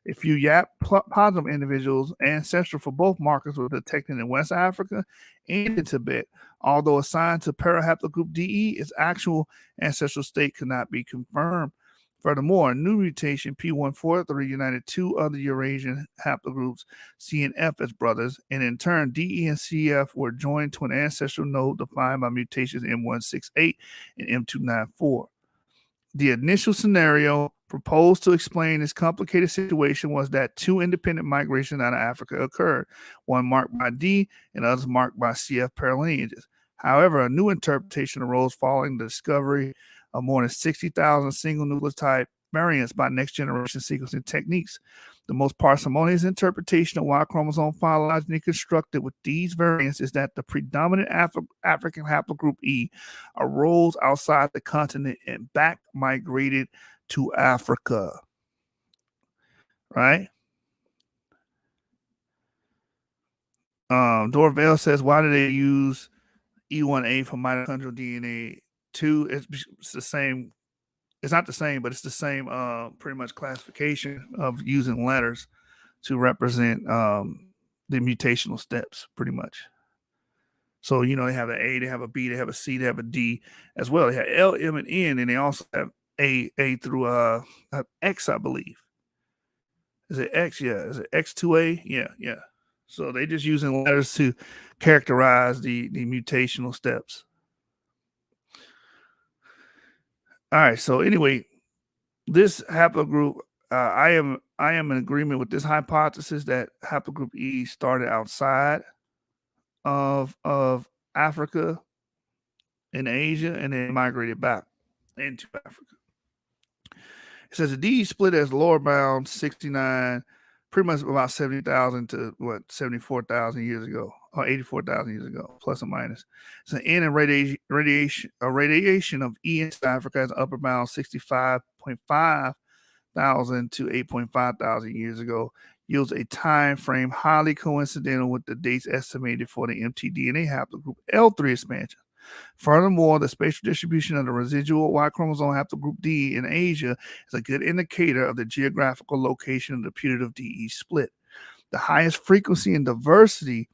A few Yap positive individuals ancestral for both markers were detected in West Africa and in Tibet, although assigned to parahaplogroup DE, its actual ancestral state could not be confirmed. Furthermore, a new mutation, P143, united two other Eurasian haplogroups, C and F, as brothers, and in turn, DE and CF were joined to an ancestral node defined by mutations M168 and M294. The initial scenario proposed to explain this complicated situation was that two independent migrations out of Africa occurred, one marked by D and others marked by CF paralineages. However, a new interpretation arose following the discovery of more than 60,000 single nucleotide variants by next-generation sequencing techniques. The most parsimonious interpretation of Y chromosome phylogeny constructed with these variants is that the predominant African haplogroup E arose outside the continent and back migrated to Africa. Right? Dorvale says, why do they use E1A for mitochondrial DNA 2? It's the same. It's not the same, but it's the same pretty much classification of using letters to represent the mutational steps, pretty much. So, you know, they have an A, they have a B, they have a C, they have a D as well. They have L, M, and N, and they also have A through X, I believe. Is it X? Yeah. Is it X2A? Yeah. So they just using letters to characterize the mutational steps. All right. So anyway, this haplogroup, I am in agreement with this hypothesis that haplogroup E started outside of Africa and Asia and then migrated back into Africa. It says the D split as lower bound 69, pretty much about 70,000 to 74,000 years ago, or 84,000 years ago, plus or minus. So N and radiation of E in Africa has upper bound 65.5 thousand to 8.5 thousand years ago, yields a time frame highly coincidental with the dates estimated for the mtDNA haplogroup L3 expansion. Furthermore, the spatial distribution of the residual Y chromosome haplogroup D in Asia is a good indicator of the geographical location of the putative DE split. The highest frequency and diversity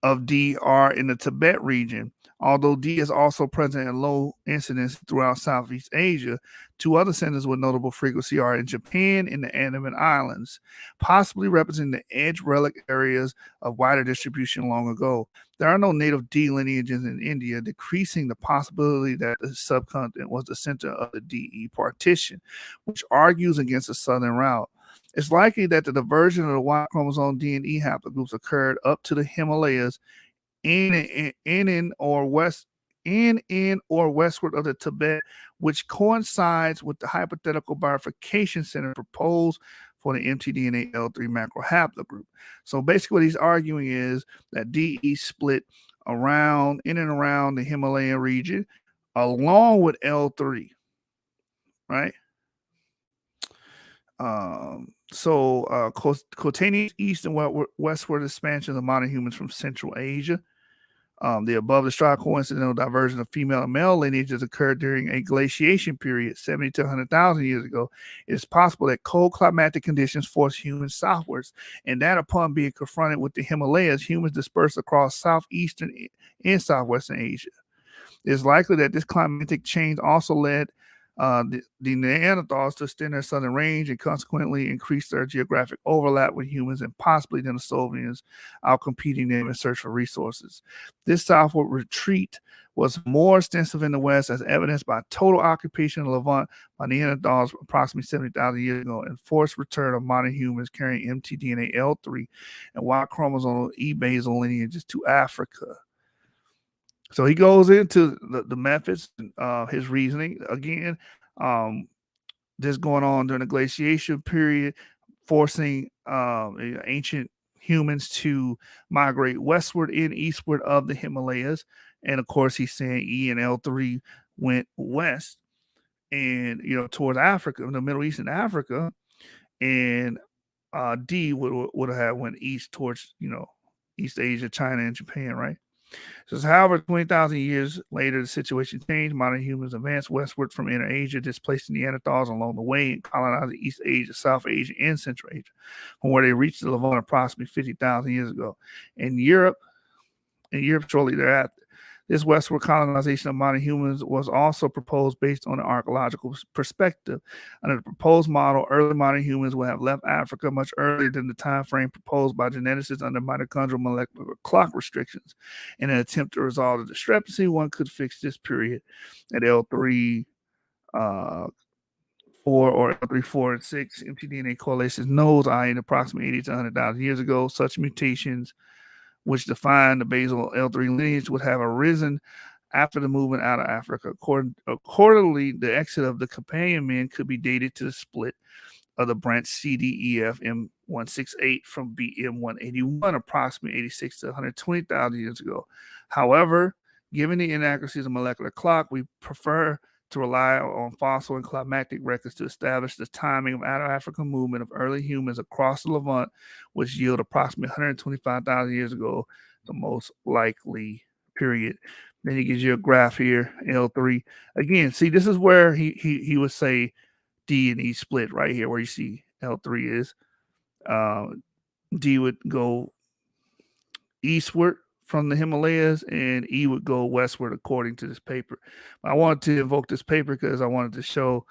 of D are in the Tibet region, although D is also present in low incidence throughout Southeast Asia. Two other centers with notable frequency are in Japan and the Andaman Islands, possibly representing the edge relic areas of wider distribution long ago. There are no native D lineages in India, decreasing the possibility that the subcontinent was the center of the DE partition, which argues against the southern route. It's likely that the diversion of the Y chromosome D and E haplogroups occurred up to the Himalayas in or west in or westward of the Tibet, which coincides with the hypothetical bifurcation center proposed for the mtDNA L3 macro haplogroup. So basically what he's arguing is that DE split around in and around the Himalayan region along with L3, right? Coetaneous east and westward expansion of modern humans from Central Asia. The above described coincidental diversion of female and male lineages occurred during a glaciation period 70 to 100,000 years ago. It is possible that cold climatic conditions forced humans southwards, and that upon being confronted with the Himalayas, humans dispersed across southeastern and southwestern Asia. It is likely that this climatic change also led the Neanderthals to extend their southern range and consequently increase their geographic overlap with humans and possibly Denisovans, outcompeting them in search for resources. This southward retreat was more extensive in the West, as evidenced by total occupation of Levant by Neanderthals approximately 70,000 years ago, and forced return of modern humans carrying mtDNA L3 and Y chromosomal E basal lineages to Africa. So he goes into the methods, his reasoning. Again, this going on during the glaciation period, forcing ancient humans to migrate westward and eastward of the Himalayas. And of course, he's saying E and L3 went west and, towards Africa, the Middle East and Africa. And D would have went east towards, East Asia, China, and Japan, right? Says, however, 20,000 years later, the situation changed. Modern humans advanced westward from Inner Asia, displacing Neanderthals along the way and colonizing East Asia, South Asia, and Central Asia, from where they reached the Levant approximately 50,000 years ago. In Europe shortly thereafter. This westward colonization of modern humans was also proposed based on an archaeological perspective. Under the proposed model, early modern humans would have left Africa much earlier than the time frame proposed by geneticists under mitochondrial molecular clock restrictions. In an attempt to resolve the discrepancy, one could fix this period at L3, 4 or L3, 4, and 6. mtDNA correlations nodes, i.e. approximately 80 to 100,000 years ago. Such mutations which define the basal L3 lineage would have arisen after the movement out of Africa. Accordingly, the exit of the companion men could be dated to the split of the branch CDEF M168 from BM181 approximately 86 to 120,000 years ago. However, given the inaccuracies of molecular clock, we prefer to rely on fossil and climatic records to establish the timing of out-of-African movement of early humans across the Levant, which yield approximately 125,000 years ago, the most likely period. Then he gives you a graph here, L3. Again, see, this is where he would say D and E split right here, where you see L3 is. D would go eastward from the Himalayas, and E would go westward according to this paper. I wanted to invoke this paper because I wanted to show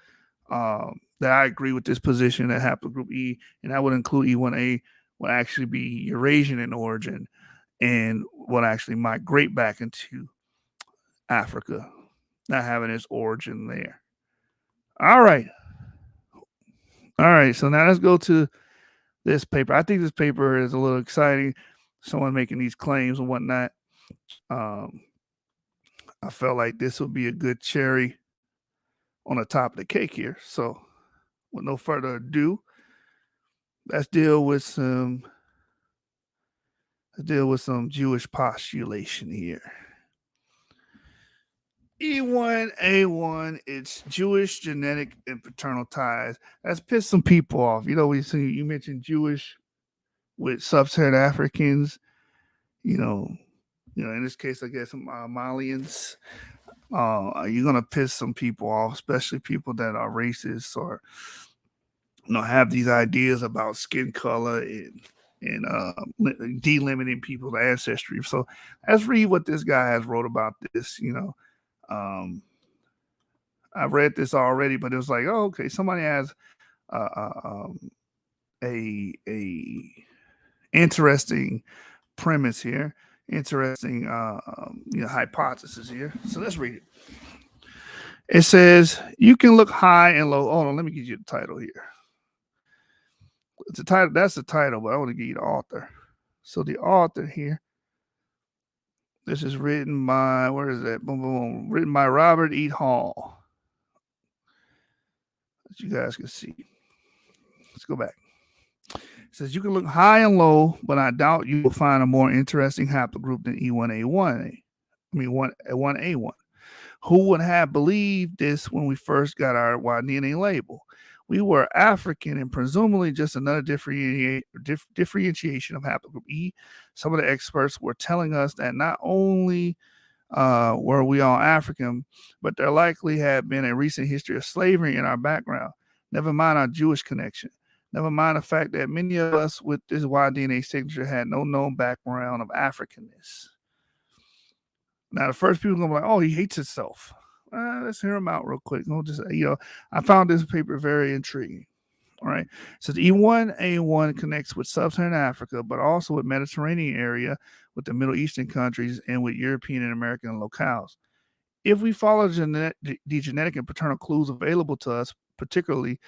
that I agree with this position that haplogroup E, and that would include E1A, will actually be Eurasian in origin and will actually migrate back into Africa, not having its origin there. All right. So now let's go to this paper. I think this paper is a little exciting. Someone making these claims and whatnot. I felt like this would be a good cherry on the top of the cake here. So, with no further ado, let's deal with some Jewish postulation here. E1A1, it's Jewish genetic and paternal ties. That's pissed some people off. You mentioned Jewish with sub-Saharan Africans, in this case, I guess some Malians. You're gonna piss some people off, especially people that are racist or have these ideas about skin color and delimiting people's ancestry. So let's read what this guy has wrote about this. I've read this already, but it was like, oh, okay, somebody has a interesting premise here, interesting hypothesis here. So let's read it. It says, you can look high and low. Hold on, let me give you the title here. It's a title, that's the title, but I want to give you the author. So the author here, This is written by, where is that? Boom, boom, boom. Written by Robert E. Hall. As you guys can see. Let's go back. It says you can look high and low, but I doubt you will find a more interesting haplogroup than E1A1. I mean, 1A1. Who would have believed this when we first got our Y-DNA label? We were African and presumably just another differentiation of haplogroup E. Some of the experts were telling us that not only were we all African, but there likely had been a recent history of slavery in our background. Never mind our Jewish connection. Never mind the fact that many of us with this Y-DNA signature had no known background of Africanness. Now, the first people are going to be like, oh, he hates himself. Let's hear him out real quick. We'll just, I found this paper very intriguing. All right. So the E1A1 connects with sub-Saharan Africa, but also with Mediterranean area, with the Middle Eastern countries, and with European and American locales. If we follow the genetic and paternal clues available to us, particularly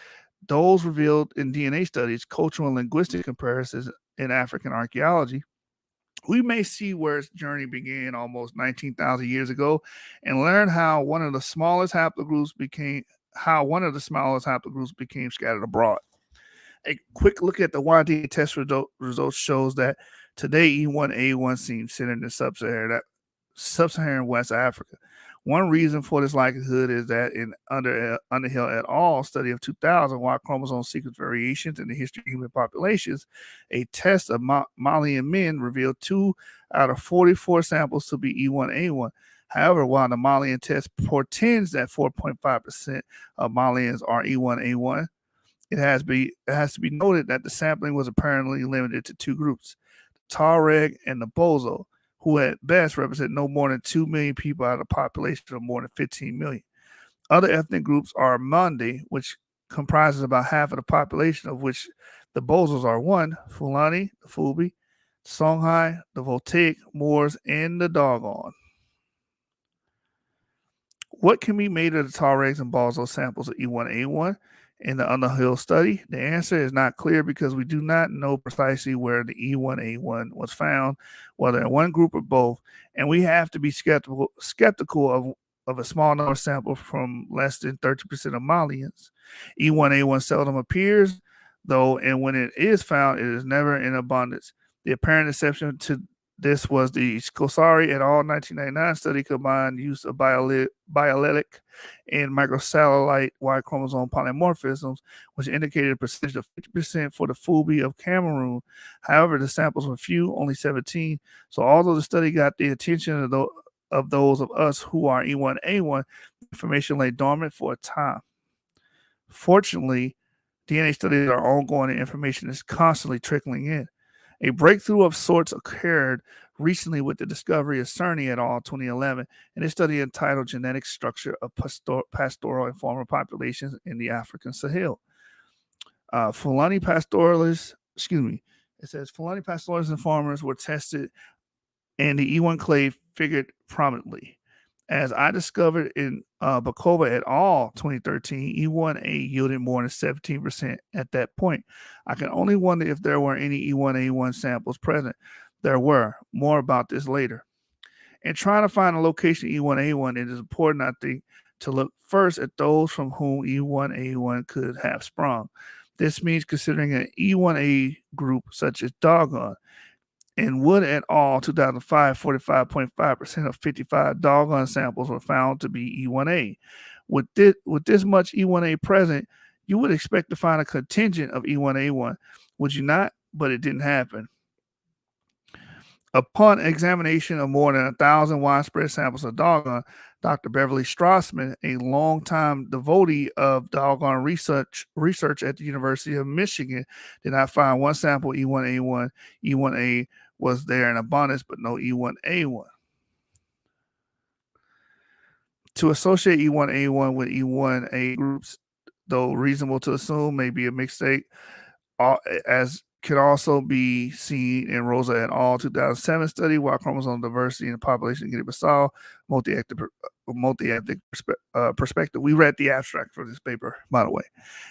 those revealed in DNA studies, cultural and linguistic comparisons in African archaeology, we may see where its journey began almost 19,000 years ago and learn how one of the smallest haplogroups became scattered abroad. A quick look at the Y-DNA test results shows that today E1A1 seems centered in sub-Saharan West Africa. One reason for this likelihood is that in Underhill et al. Study of 2000, Y chromosome sequence variations in the history of human populations, a test of Malian men revealed 2 out of 44 samples to be E1A1. However, while the Malian test portends that 4.5% of Malians are E1A1, it has to be noted that the sampling was apparently limited to 2 groups, the Tuareg and the Bozo, who at best represent no more than 2 million people out of a population of more than 15 million. Other ethnic groups are Mande, which comprises about half of the population, of which the Bozos are 1, Fulani, the Fulbe, Songhai, the Voltaic, Moors, and the Dogon. What can be made of the Tuaregs and Bozo samples of E1A1 in the Underhill study? The answer is not clear because we do not know precisely where the E1A1 was found, whether in one group or both, and we have to be skeptical of a small number sample from less than 30% of Malians. E1A1 seldom appears, though, and when it is found, it is never in abundance. The apparent exception to this was the Scosari et al. 1999 study combined use of biallelic and microsatellite Y chromosome polymorphisms, which indicated a percentage of 50% for the Fulbe of Cameroon. However, the samples were few, only 17. So although the study got the attention of those of us who are E1A1, information lay dormant for a time. Fortunately, DNA studies are ongoing and information is constantly trickling in. A breakthrough of sorts occurred recently with the discovery of Cerny et al. 2011 in a study entitled Genetic Structure of Pastoral and Farmer Populations in the African Sahel. Fulani pastoralists and farmers were tested, and the E1 clade figured prominently. As I discovered in Bakova et al. 2013, E1A yielded more than 17% at that point. I can only wonder if there were any E1A1 samples present. There were. More about this later. In trying to find a location of E1A1, it is important, I think, to look first at those from whom E1A1 could have sprung. This means considering an E1A group such as Dogon. In Wood et al. 2005, 45.5% of 55 Dogon samples were found to be E1A. With this much E1A present, you would expect to find a contingent of E1A1, would you not? But it didn't happen. Upon examination of more than 1,000 widespread samples of Dogon, Dr. Beverly Strassman, a longtime devotee of Dogon research at the University of Michigan, did not find one sample E1A1. E1A was there in abundance, but no E1A1. To associate E1A1 with E1A groups, though reasonable to assume, may be a mistake, as can also be seen in Rosa et al. 2007 study, Y chromosome diversity in the population of Guinea-Bissau, multi-ethnic perspective. We read the abstract for this paper, by the way.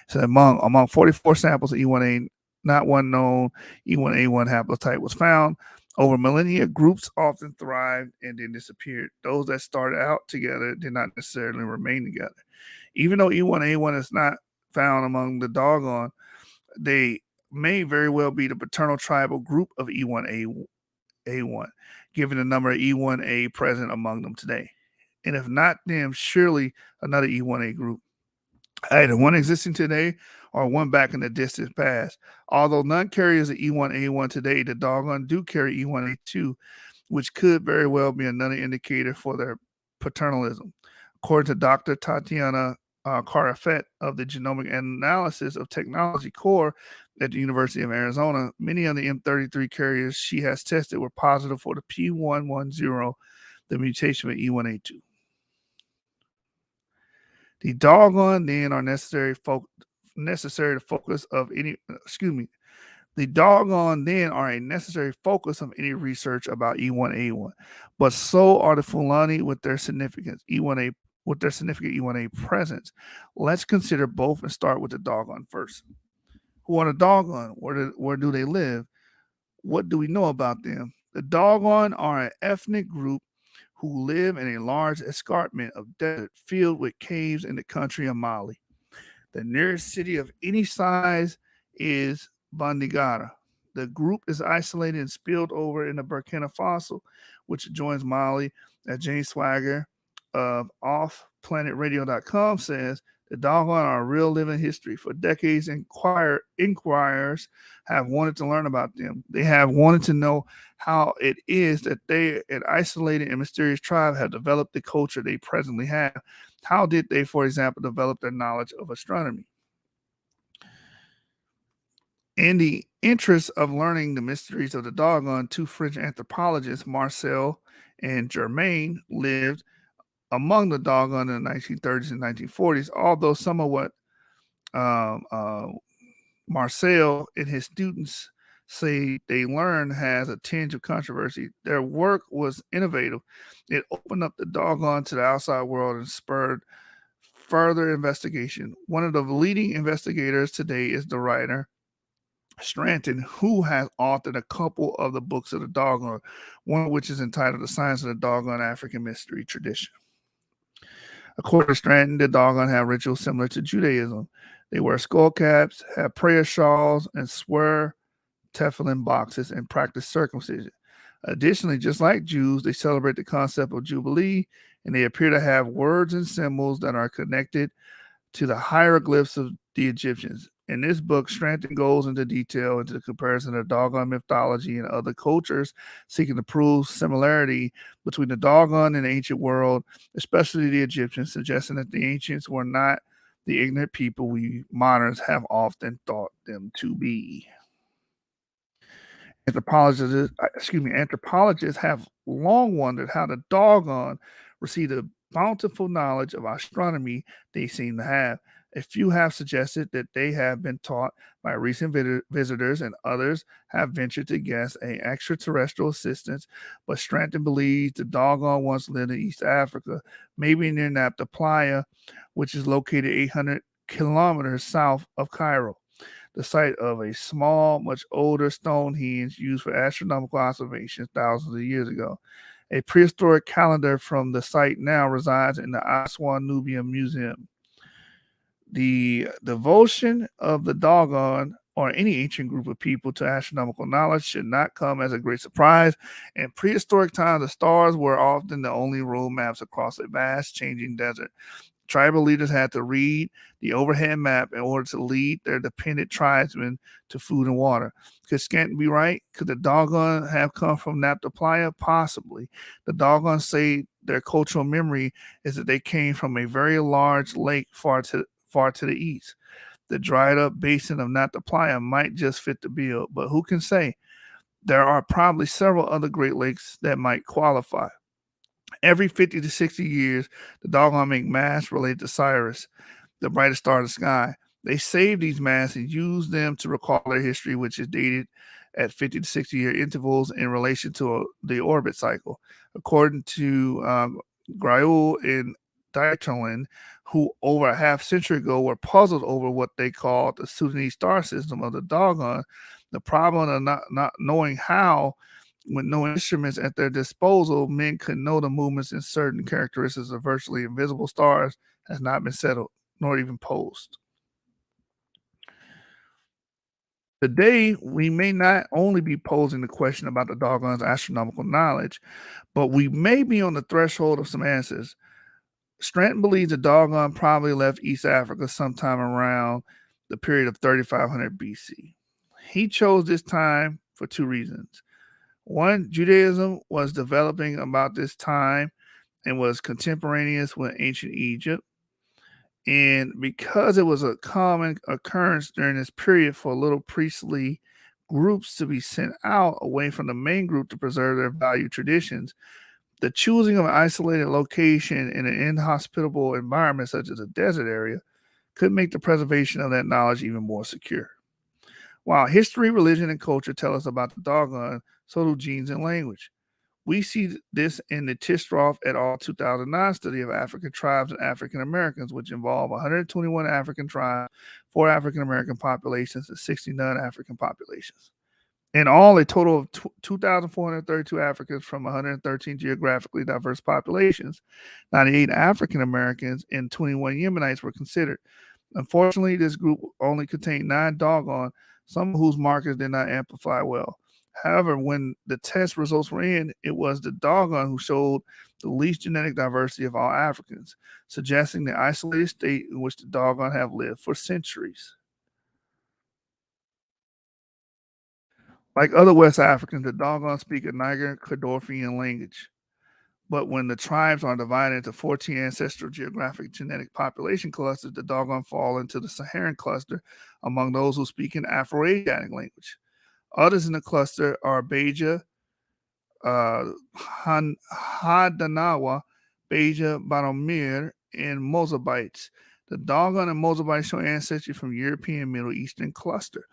So among 44 samples of E1A, not one known E1A1 haplotype was found. Over millennia, groups often thrived and then disappeared. Those that started out together did not necessarily remain together. Even though E1A1 is not found among the doggone, they may very well be the paternal tribal group of E1A1, given the number of E1A present among them today. And if not them, surely another E1A group, either one existing today or one back in the distant past. Although none carries the E1A1 today, the doggone do carry E1A2, which could very well be another indicator for their paternalism. According to Dr. Tatiana Carafet of the Genomic Analysis of Technology Core at the University of Arizona, many of the M33 carriers she has tested were positive for the P110, the mutation of E1A2. The doggone then are necessary to focus of any the doggone then are a necessary focus of any research about E1A1, but so are the Phylogeny with their significant E1A presence. Let's consider both and start with the doggone first. Who are the doggone? Where do they live? What do we know about them? The doggone are an ethnic group who live in a large escarpment of desert filled with caves in the country of Mali. The nearest city of any size is Bandigara. The group is isolated and spilled over in the Burkina Faso, which adjoins Mali. As James Swagger of offplanetradio.com says, the doggone are a real living history. For decades, inquirers have wanted to learn about them. They have wanted to know how it is that they, an isolated and mysterious tribe, have developed the culture they presently have. How did they, for example, develop their knowledge of astronomy? In the interest of learning the mysteries of the doggone, two French anthropologists, Marcel and Germain, lived among the doggone in the 1930s and 1940s, although some of what Marcel and his students say they learned has a tinge of controversy. Their work was innovative. It opened up the doggone to the outside world and spurred further investigation. One of the leading investigators today is the writer Stranton, who has authored a couple of the books of the doggone, one of which is entitled The Science of the Doggone African Mystery Tradition. According to Stranton, the doggone have rituals similar to Judaism. They wear skull caps, have prayer shawls, and swear tefillin boxes and practice circumcision. Additionally, just like Jews, they celebrate the concept of Jubilee, and they appear to have words and symbols that are connected to the hieroglyphs of the Egyptians. In this book, Stranton goes into detail into the comparison of doggone mythology and other cultures, seeking to prove similarity between the doggone and the ancient world, especially the Egyptians, suggesting that the ancients were not the ignorant people we moderns have often thought them to be. Anthropologists have long wondered how the doggone received the bountiful knowledge of astronomy they seem to have. A few have suggested that they have been taught by recent visitors, and others have ventured to guess an extraterrestrial assistance. But Stranton believes the doggone once lived in East Africa, maybe near Nabta Playa, which is located 800 kilometers south of Cairo, the site of a small, much older Stonehenge used for astronomical observations thousands of years ago. A prehistoric calendar from the site now resides in the Aswan Nubian Museum. The devotion of the doggone or any ancient group of people to astronomical knowledge should not come as a great surprise. In prehistoric times, the stars were often the only road maps across a vast changing desert. Tribal leaders had to read the overhead map in order to lead their dependent tribesmen to food and water. Could Scanton be right? Could the doggone have come from Nabta Playa? Possibly. The doggone say their cultural memory is that they came from a very large lake far to the east. The dried up basin of Nabta Playa might just fit the bill, but who can say? There are probably several other Great Lakes that might qualify. Every 50 to 60 years, the doggone make masks related to Sirius, the brightest star in the sky. They save these masks and use them to recall their history, which is dated at 50 to 60 year intervals in relation to the orbit cycle. According to Griol and Dieterlin, who over a half century ago were puzzled over what they called the Sudanese star system of the doggone, the problem of not knowing how With no instruments at their disposal, men could know the movements and certain characteristics of virtually invisible stars has not been settled, nor even posed. Today, we may not only be posing the question about the doggone's astronomical knowledge, but we may be on the threshold of some answers. Stratton believes the doggone probably left East Africa sometime around the period of 3500 BC. He chose this time for two reasons. One, Judaism was developing about this time and was contemporaneous with ancient Egypt. And because it was a common occurrence during this period for little priestly groups to be sent out away from the main group to preserve their valued traditions, the choosing of an isolated location in an inhospitable environment such as a desert area could make the preservation of that knowledge even more secure. While history, religion, and culture tell us about the doggone, so do genes and language. We see this in the Tisroff et al. 2009 study of African tribes and African Americans, which involved 121 African tribes, 4 African American populations, and 60 non-African populations. In all, a total of 2,432 Africans from 113 geographically diverse populations, 98 African Americans, and 21 Yemenites were considered. Unfortunately, this group only contained 9 doggone, some of whose markers did not amplify well. However, when the test results were in, it was the doggone who showed the least genetic diversity of all Africans, suggesting the isolated state in which the doggone have lived for centuries. Like other West Africans, the doggone speak a Niger-Kadorfian language. But when the tribes are divided into 14 ancestral geographic genetic population clusters, the doggone fall into the Saharan cluster among those who speak an Afro-Asiatic language. Others in the cluster are Beja, Haddanawa, Beja, Banomir, and Mozabites. The doggone and Mozabites show ancestry from European Middle Eastern cluster.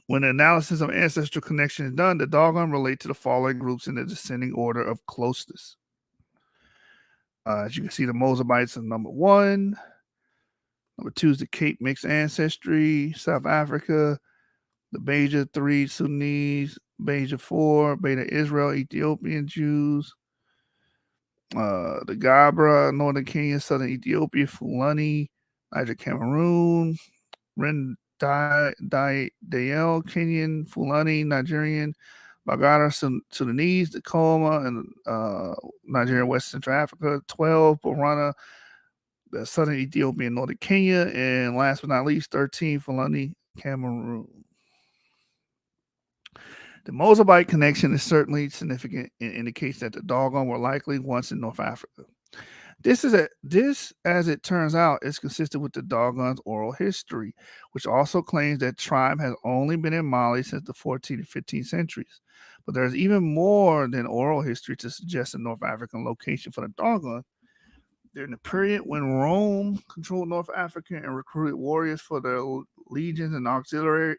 When the analysis of ancestral connection is done, the doggone relate to the following groups in the descending order of closeness. As you can see, the Mozabites are number 1. Number 2 is the Cape mixed ancestry, South Africa. The Beja 3, Sudanese. Beja 4, Beta Israel, Ethiopian Jews. The Gabra, Northern Kenya, Southern Ethiopia, Fulani, Niger, Cameroon. Dayel, Kenyan, Fulani, Nigerian, Bagara, Sudanese, Tacoma, and Nigeria, West Central Africa, 12, Borana, the Southern Ethiopia, Northern Kenya, and last but not least, 13, Fulani, Cameroon. The Mozabite connection is certainly significant and indicates that the doggone were likely once in North Africa. This, as it turns out, is consistent with the doggone's oral history, which also claims that tribe has only been in Mali since the 14th and 15th centuries. But there's even more than oral history to suggest a North African location for the doggone. During the period when Rome controlled North Africa and recruited warriors for their legions and auxiliaries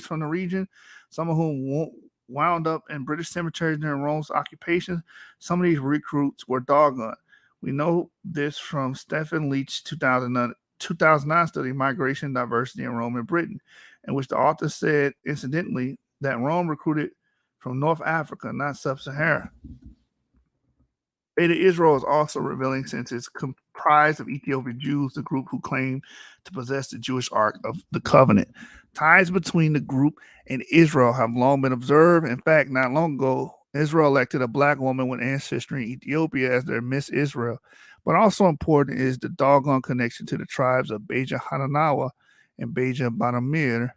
from the region, some of whom wound up in British cemeteries during Rome's occupation, some of these recruits were doggone. We know this from Stephen Leach's 2009 study, Migration, Diversity in Rome and Britain, in which the author said, incidentally, that Rome recruited from North Africa, not Sub-Sahara. Beta Israel is also revealing since it's comprised of Ethiopian Jews, the group who claim to possess the Jewish Ark of the Covenant. Ties between the group and Israel have long been observed. In fact, not long ago, Israel elected a black woman with ancestry in Ethiopia as their Miss Israel. But also important is the doggone connection to the tribes of Beja Hananawa and Beja Banomir,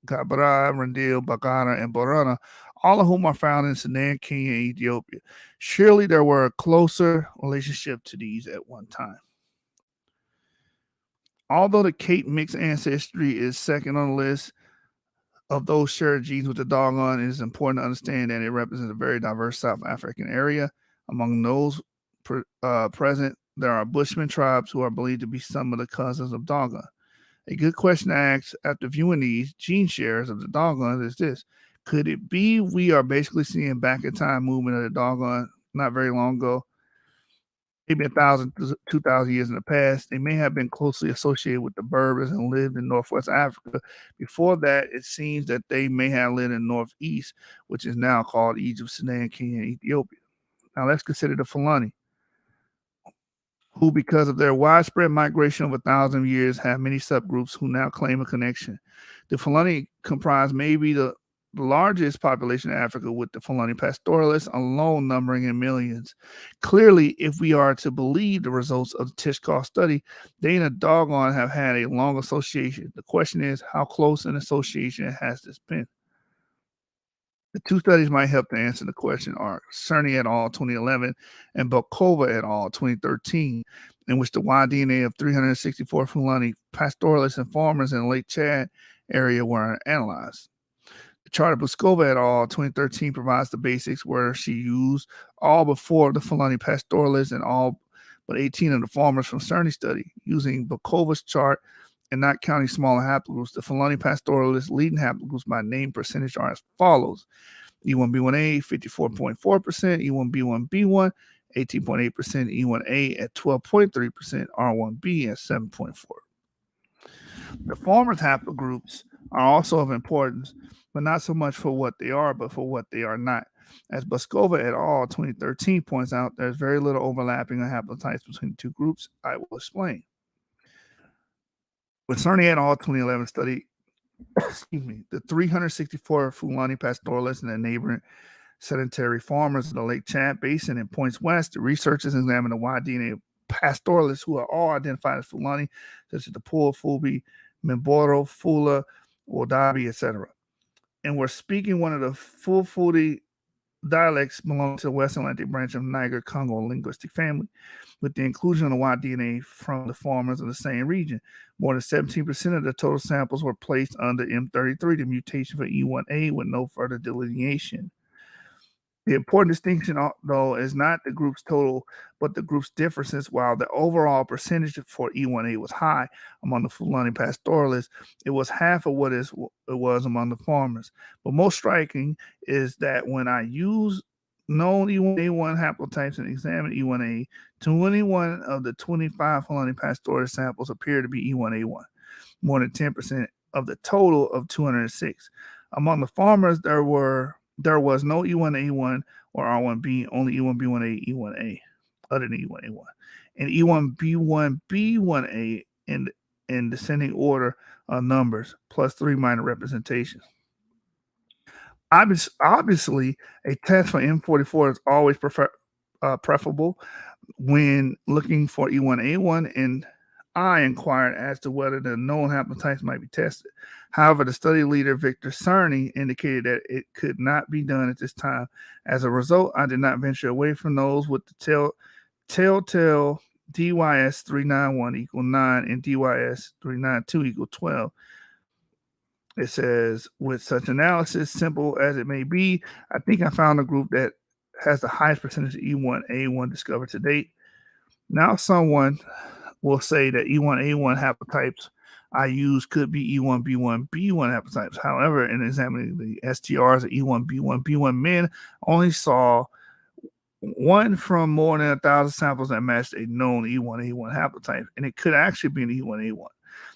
Gabra, Rendil, Bagana, and Borana, all of whom are found in Sudan, Kenya, and Ethiopia. Surely there were a closer relationship to these at one time. Although the Cape mixed ancestry is second on the list of those shared genes with the doggone, it is important to understand that it represents a very diverse South African area. Among those present, there are Bushman tribes who are believed to be some of the cousins of doggone. A good question to ask after viewing these gene shares of the doggone is this: could it be we are basically seeing back in time movement of the doggone not very long ago? maybe 1,000 to 2,000 years in the past. They may have been closely associated with the Berbers and lived in Northwest Africa. Before that, it seems that they may have lived in Northeast, which is now called Egypt, Sudan, Kenya, and Ethiopia. Now let's consider the Fulani, who, because of their widespread migration over 1,000 years, have many subgroups who now claim a connection. The Fulani comprise maybe the largest population in Africa, with the Fulani pastoralists alone numbering in millions. Clearly, if we are to believe the results of the Tishkoff study, they and the doggone have had a long association. The question is, how close an association has this been? The two studies might help to answer the question are Cerny et al. 2011 and Bokova et al. 2013, in which the Y-DNA of 364 Fulani pastoralists and farmers in the Lake Chad area were analyzed. The chart of Bokova et al. 2013 provides the basics, where she used all but 4 of the Fulani pastoralists and all but 18 of the farmers from Cerny study. Using Bokova's chart and not counting smaller haplogroups, the Fulani pastoralists leading haplogroups by name percentage are as follows: E1B1A 54.4%, E1B1B1 18.8%, E1A at 12.3%, R1B at 7.4%. The farmers' haplogroups are also of importance, but not so much for what they are, but for what they are not. As Boskova et al. 2013 points out, there's very little overlapping of haplotypes between the two groups. I will explain. With Cerny et al. 2011 study, the 364 Fulani pastoralists and the neighboring sedentary farmers of the Lake Chad Basin and points west, the researchers examined the Y-DNA of pastoralists who are all identified as Fulani, such as the Pul, Fulbi, Mimboro, Fula, Wodabi, etc. And we're speaking one of the Fulfulde dialects belonging to the West Atlantic branch of Niger-Congo linguistic family, with the inclusion of the Y-DNA from the farmers of the same region. More than 17% of the total samples were placed under M33, the mutation for E1A, with no further delineation. The important distinction, though, is not the group's total, but the group's differences. While the overall percentage for E1A was high among the Fulani pastoralists, it was half of what it was among the farmers. But most striking is that when I use known E1A1 haplotypes and examine E1A, 21 of the 25 Fulani pastoralist samples appear to be E1A1, more than 10% of the total of 206. Among the farmers, there was no E1A1 or R1B, only E1B1A, E1A, other than E1A1, and E1B1B1A in descending order of numbers, plus 3 minor representations. Obviously, a test for M44 is always preferable when looking for E1A1, and I inquired as to whether the known haplotypes might be tested. However, the study leader, Victor Cerny, indicated that it could not be done at this time. As a result, I did not venture away from those with the telltale DYS 391 equal 9 and DYS 392 equal 12. It says, with such analysis, simple as it may be, I think I found a group that has the highest percentage of E1A1 discovered to date. Now someone will say that E1A1 haplotypes I use could be E1B1B1 haplotypes. However, in examining the STRs of E1B1B1 men, only saw one from more than 1,000 samples that matched a known E1A1 haplotype, and it could actually be an E1A1.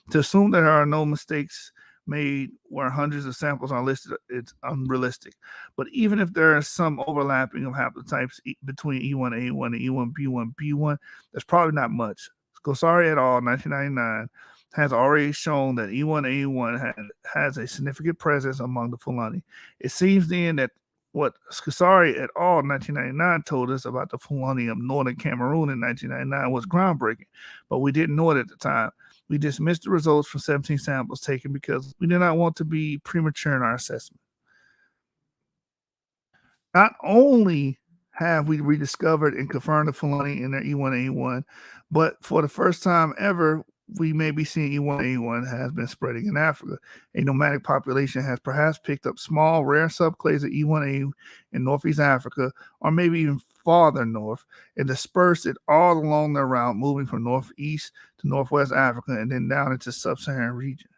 To assume that there are no mistakes made where hundreds of samples are listed, it's unrealistic. But even if there is some overlapping of haplotypes between E1A1 and E1B1B1, there's probably not much. Scosari et al. 1999 has already shown that E1A1 has a significant presence among the Fulani. It seems then that what Scosari et al. 1999 told us about the Fulani of northern Cameroon in 1999 was groundbreaking, but we didn't know it at the time. We dismissed the results from 17 samples taken because we did not want to be premature in our assessment. Not only have we rediscovered and confirmed the Fulani in their E1A1, but for the first time ever, we may be seeing E1A1 has been spreading in Africa. A nomadic population has perhaps picked up small, rare subclades of E1A in Northeast Africa, or maybe even farther north, and dispersed it all along their route, moving from northeast to northwest Africa and then down into sub-Saharan region.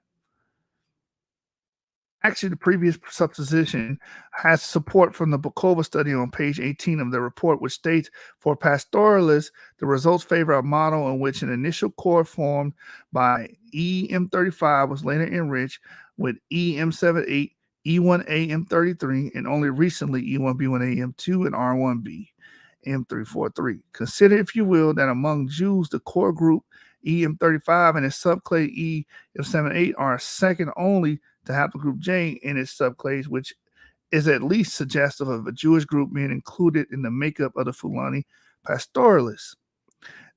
Actually, the previous supposition has support from the Bukova study on page 18 of the report, which states, for pastoralists, the results favor a model in which an initial core formed by EM35 was later enriched with EM78, E1A M33, and only recently E1B1A M2 and R1B M343. Consider, if you will, that among Jews, the core group EM35 and its subclade EM78 are second only to haplogroup J in its subclades, which is at least suggestive of a Jewish group being included in the makeup of the Fulani pastoralists.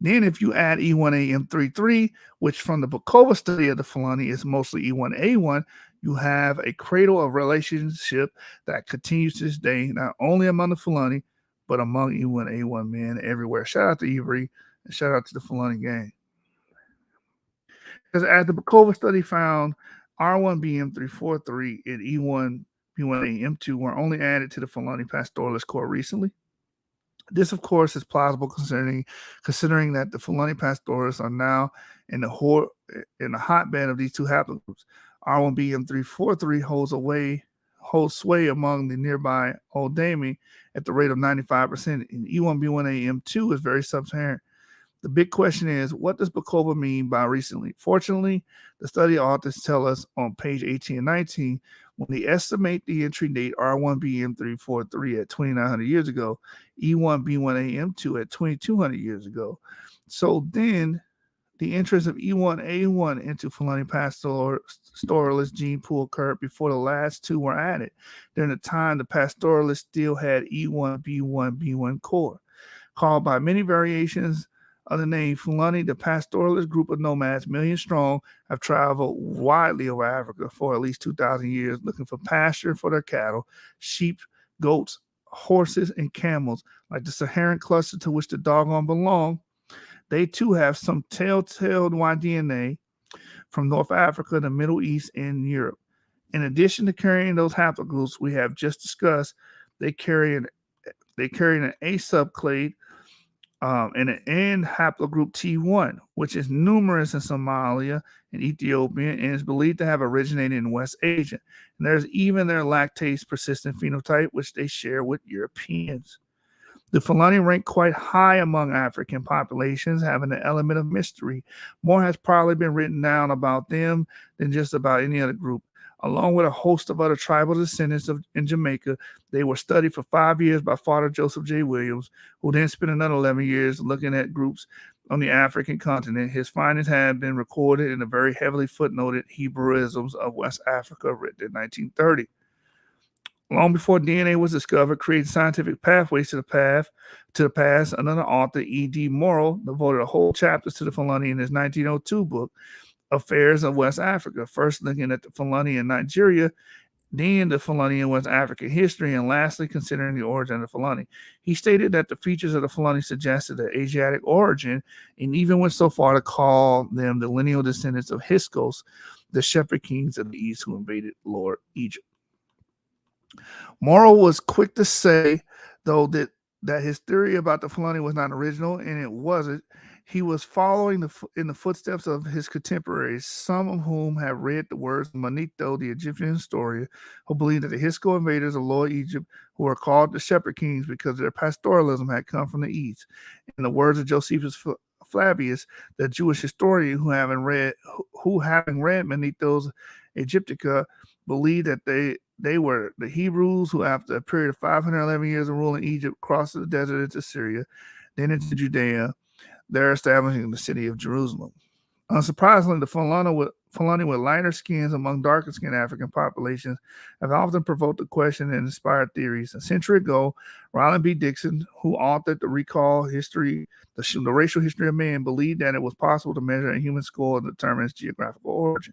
Then if you add E1A M33, which from the Bukova study of the Fulani is mostly E1A1, you have a cradle of relationship that continues to this day, not only among the Fulani, but among E1A1 men everywhere. Shout out to Ivory and shout out to the Fulani gang. Because as the Bukova study found, R1BM343 and E1B1AM2 were only added to the Fulani pastoralist core recently. This, of course, is plausible considering that the Fulani pastoralists are now in the hotbed of these two haplogroups. R1BM343 holds sway among the nearby Old Dami at the rate of 95%, and E1B1AM2 is very sub-Saharan. The big question is, what does Bukova mean by recently? Fortunately, the study authors tell us on page 18 and 19, when they estimate the entry date R1BM343 at 2,900 years ago, E1B1AM2 at 2,200 years ago. So then the entrance of E1A1 into Fulani pastoralist gene pool occurred before the last two were added. During the time, the pastoralist still had E1B1B1 core. Called by many variations of the name Fulani, the pastoralist group of nomads, million strong, have traveled widely over Africa for at least 2,000 years, looking for pasture for their cattle, sheep, goats, horses, and camels. Like the Saharan cluster to which the doggone belong, they too have some telltale Y-DNA from North Africa, the Middle East, and Europe. In addition to carrying those haplogroups we have just discussed, they carry an A subclade and an N haplogroup T1, which is numerous in Somalia and Ethiopia and is believed to have originated in West Asia. And there's even their lactase persistent phenotype, which they share with Europeans. The Fulani rank quite high among African populations, having an element of mystery. More has probably been written down about them than just about any other group. Along with a host of other tribal descendants in Jamaica, they were studied for 5 years by Father Joseph J. Williams, who then spent another 11 years looking at groups on the African continent. His findings have been recorded in the very heavily footnoted Hebrewisms of West Africa, written in 1930. Long before DNA was discovered, creating scientific pathways to the past, another author, E.D. Morrow, devoted a whole chapter to the Fulani in his 1902 book, Affairs of West Africa, first looking at the Fulani in Nigeria, then the Fulani in West African history, and lastly considering the origin of the Fulani. He stated that the features of the Fulani suggested an Asiatic origin, and even went so far to call them the lineal descendants of Hyksos, the shepherd kings of the East who invaded Lower Egypt. Morrow was quick to say, though, that his theory about the Fulani was not original, and it wasn't. He was following in the footsteps of his contemporaries, some of whom have read the words of Manetho, the Egyptian historian, who believed that the Hyksos invaders of Lower Egypt, who were called the shepherd kings because their pastoralism had come from the east. In the words of Josephus Flavius, the Jewish historian, who having read Manetho's Egyptica, believed that they were the Hebrews who, after a period of 511 years of rule in Egypt, crossed the desert into Syria, then into Judea, there establishing the city of Jerusalem. Unsurprisingly, the Fulani with lighter skins among darker skinned African populations have often provoked the question and inspired theories. A century ago, Ryland B. Dixon, who authored the Recall History, the Racial History of Man, believed that it was possible to measure a human skull and determine its geographical origin.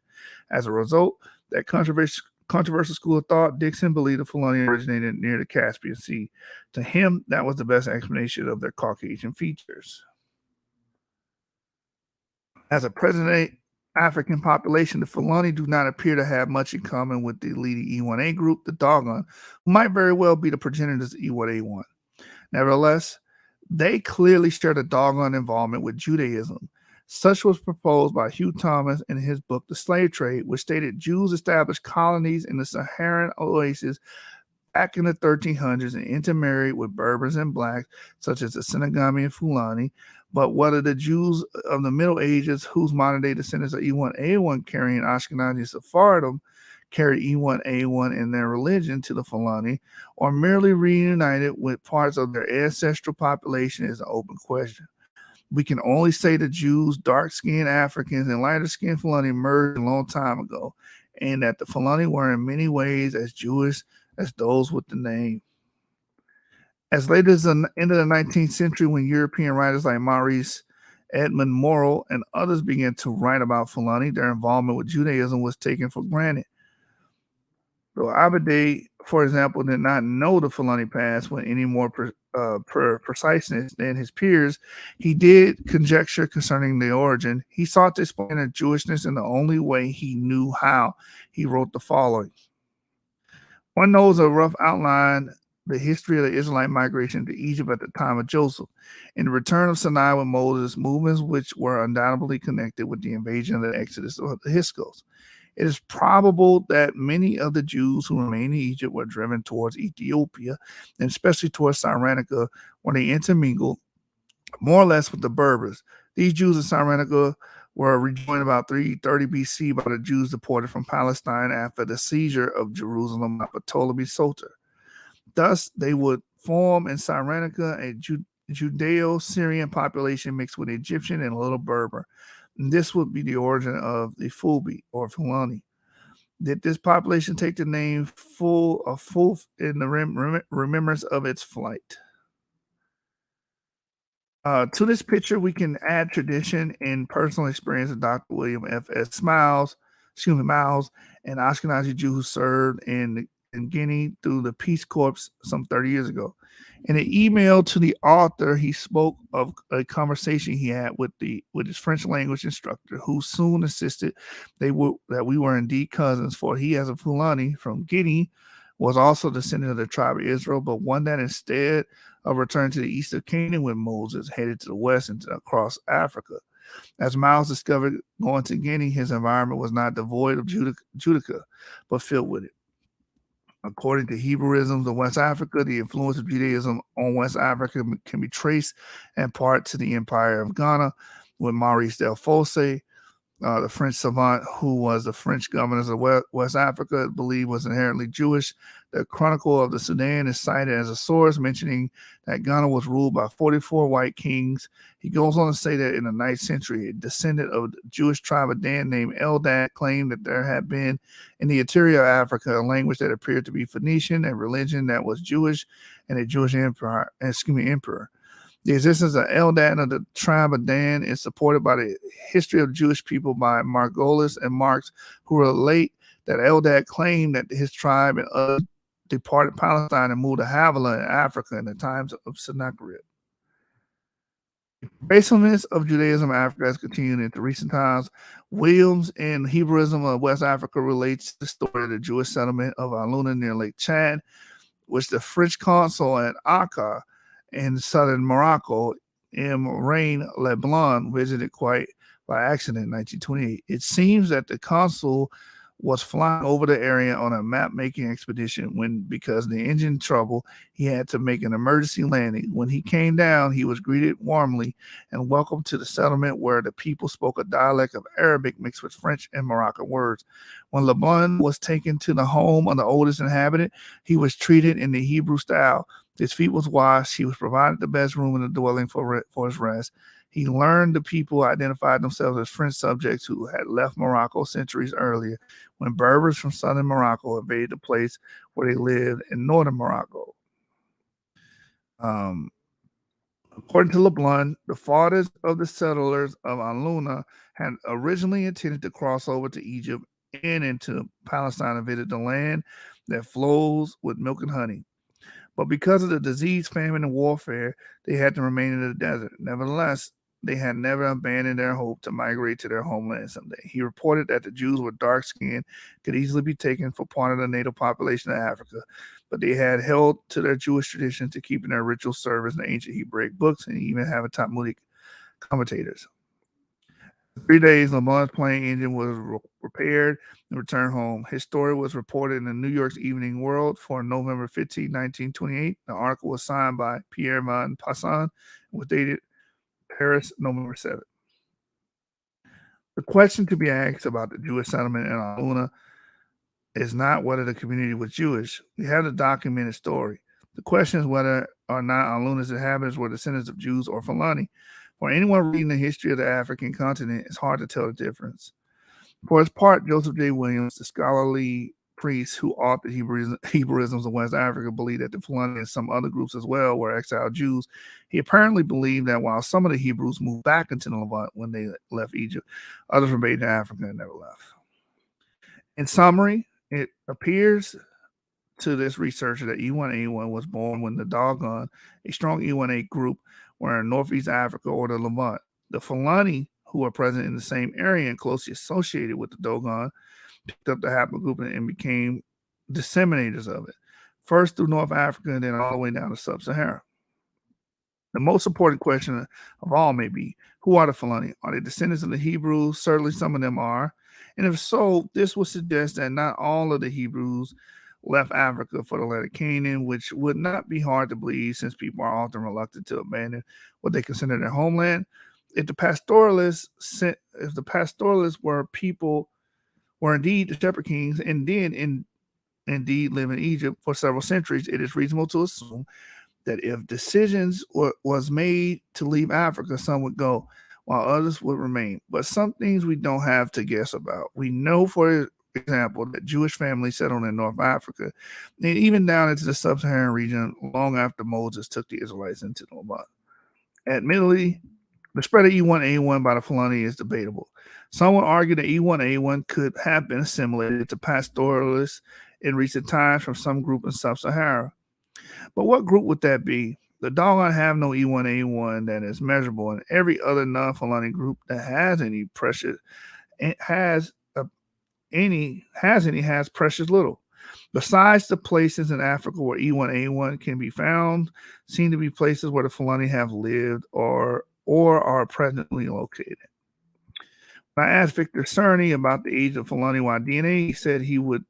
As a result, that controversial school of thought, Dixon believed the Fulani originated near the Caspian Sea. To him, that was the best explanation of their Caucasian features. As a present-day African population, the Fulani do not appear to have much in common with the leading E1A group, the Dogon, who might very well be the progenitors of E1A1. Nevertheless, they clearly shared a Dogon involvement with Judaism. Such was proposed by Hugh Thomas in his book The Slave Trade, which stated Jews established colonies in the Saharan oasis back in the 1300s and intermarried with Berbers and blacks, such as the Senegami and Fulani. But whether the Jews of the Middle Ages, whose modern-day descendants are E1A carrying Ashkenazi Sephardim, carried E1A in their religion to the Fulani, or merely reunited with parts of their ancestral population is an open question. We can only say the Jews, dark-skinned Africans, and lighter-skinned Fulani merged a long time ago, and that the Fulani were in many ways as Jewish as those with the name. As late as the end of the 19th century, when European writers like Maurice Edmond Morel and others began to write about Fulani, their involvement with Judaism was taken for granted. Though Abadie, for example, did not know the Fulani past with any more preciseness than his peers, he did conjecture concerning the origin. He sought to explain their Jewishness in the only way he knew how. He wrote the following. One knows a rough outline the history of the Israelite migration to Egypt at the time of Joseph, and the return of Sinai with Moses, movements which were undoubtedly connected with the invasion of the Exodus of the Hyksos. It is probable that many of the Jews who remained in Egypt were driven towards Ethiopia, and especially towards Cyrenaica, where they intermingled more or less with the Berbers. These Jews in Cyrenaica were rejoined about 330 BC by the Jews deported from Palestine after the seizure of Jerusalem by Ptolemy Soter. Thus, they would form in Cyrenaica a Judeo-Syrian population mixed with Egyptian and a little Berber. And this would be the origin of the Fulbi or Fulani. Did this population take the name Ful in the remembrance of its flight? To this picture, we can add tradition and personal experience of Dr. William F.S. Miles, an Ashkenazi Jew who served in Guinea through the Peace Corps some 30 years ago. In an email to the author, he spoke of a conversation he had with his French language instructor, who soon insisted that we were indeed cousins, for he, as a Fulani from Guinea, was also descendant of the tribe of Israel, but one that instead of returning to the east of Canaan with Moses, headed to the west and across Africa. As Miles discovered going to Guinea, his environment was not devoid of Judaism, but filled with it. According to Hebrewism of West Africa, the influence of Judaism on West Africa can be traced in part to the Empire of Ghana, with Maurice Delfosse, the French savant who was the French governor of West Africa, believed was inherently Jewish. The Chronicle of the Sudan is cited as a source, mentioning that Ghana was ruled by 44 white kings. He goes on to say that in the 9th century, a descendant of the Jewish tribe of Dan named Eldad claimed that there had been in the interior of Africa a language that appeared to be Phoenician, a religion that was Jewish, and a Jewish emperor. The existence of Eldad of the tribe of Dan is supported by the history of Jewish people by Margolis and Marx, who relate that Eldad claimed that his tribe and others departed Palestine and moved to Havilah in Africa in the times of Sennacherib. The pervasiveness of Judaism in Africa has continued into recent times. Williams in Hebrewism of West Africa relates the story of the Jewish settlement of Aluna near Lake Chad, which the French consul at Akka in southern Morocco, M. Rain Leblanc, visited quite by accident in 1928. It seems that the consul was flying over the area on a map-making expedition when, because of the engine trouble, he had to make an emergency landing. When he came down, he was greeted warmly and welcomed to the settlement, where the people spoke a dialect of Arabic mixed with French and Moroccan words. When Leblanc was taken to the home of the oldest inhabitant, he was treated in the Hebrew style. His feet was washed. He was provided the best room in the dwelling for his rest. He learned the people identified themselves as French subjects who had left Morocco centuries earlier, when Berbers from southern Morocco invaded the place where they lived in northern Morocco. According to Leblanc, the fathers of the settlers of Aluna had originally intended to cross over to Egypt and into Palestine and visit the land that flows with milk and honey. But because of the disease, famine, and warfare, they had to remain in the desert. Nevertheless, they had never abandoned their hope to migrate to their homeland someday. He reported that the Jews with dark skin could easily be taken for part of the native population of Africa, but they had held to their Jewish tradition to keeping their ritual service in the ancient Hebraic books and even have a Talmudic commentators. 3 days, Lamont's plane engine was repaired and returned home. His story was reported in the New York's Evening World for November 15, 1928. The article was signed by Pierre Van Passan and was dated Paris, November 7th. The question to be asked about the Jewish settlement in Aluna is not whether the community was Jewish. We have the documented story. The question is whether or not Aluna's inhabitants were descendants of Jews or Fulani. For anyone reading the history of the African continent, it's hard to tell the difference. For his part, Joseph J. Williams, the scholarly priest who authored Hebrewisms of West Africa, believed that the Fulani and some other groups as well were exiled Jews. He apparently believed that while some of the Hebrews moved back into the Levant when they left Egypt, others remained in Africa and never left. In summary, it appears to this researcher that E1A was born when the Dogon, a strong E1A group, were in Northeast Africa or the Levant. The Fulani, who were present in the same area and closely associated with the Dogon, picked up the haplogroup and became disseminators of it, first through North Africa and then all the way down to Sub-Sahara. The most important question of all may be, who are the Fulani? Are they descendants of the Hebrews? Certainly some of them are. And if so, this would suggest that not all of the Hebrews left Africa for the land of Canaan, which would not be hard to believe since people are often reluctant to abandon what they consider their homeland. If the pastoralists were indeed the shepherd kings and did indeed live in Egypt for several centuries, it is reasonable to assume that if decisions was made to leave Africa, some would go, while others would remain. But some things we don't have to guess about. We know, for example, that Jewish families settled in North Africa and even down into the sub-Saharan region long after Moses took the Israelites into the Levant. Admittedly, the spread of E1A by the Fulani is debatable. Some would argue that E1A could have been assimilated to pastoralists in recent times from some group in Sub-Sahara. But what group would that be? The Dogon have no E1A that is measurable, and every other non-Fulani group that has any precious has precious little. Besides the places in Africa where E1A can be found, seem to be places where the Fulani have lived or are presently located. When I asked Victor Cerny about the age of Fulani Y DNA, he said he would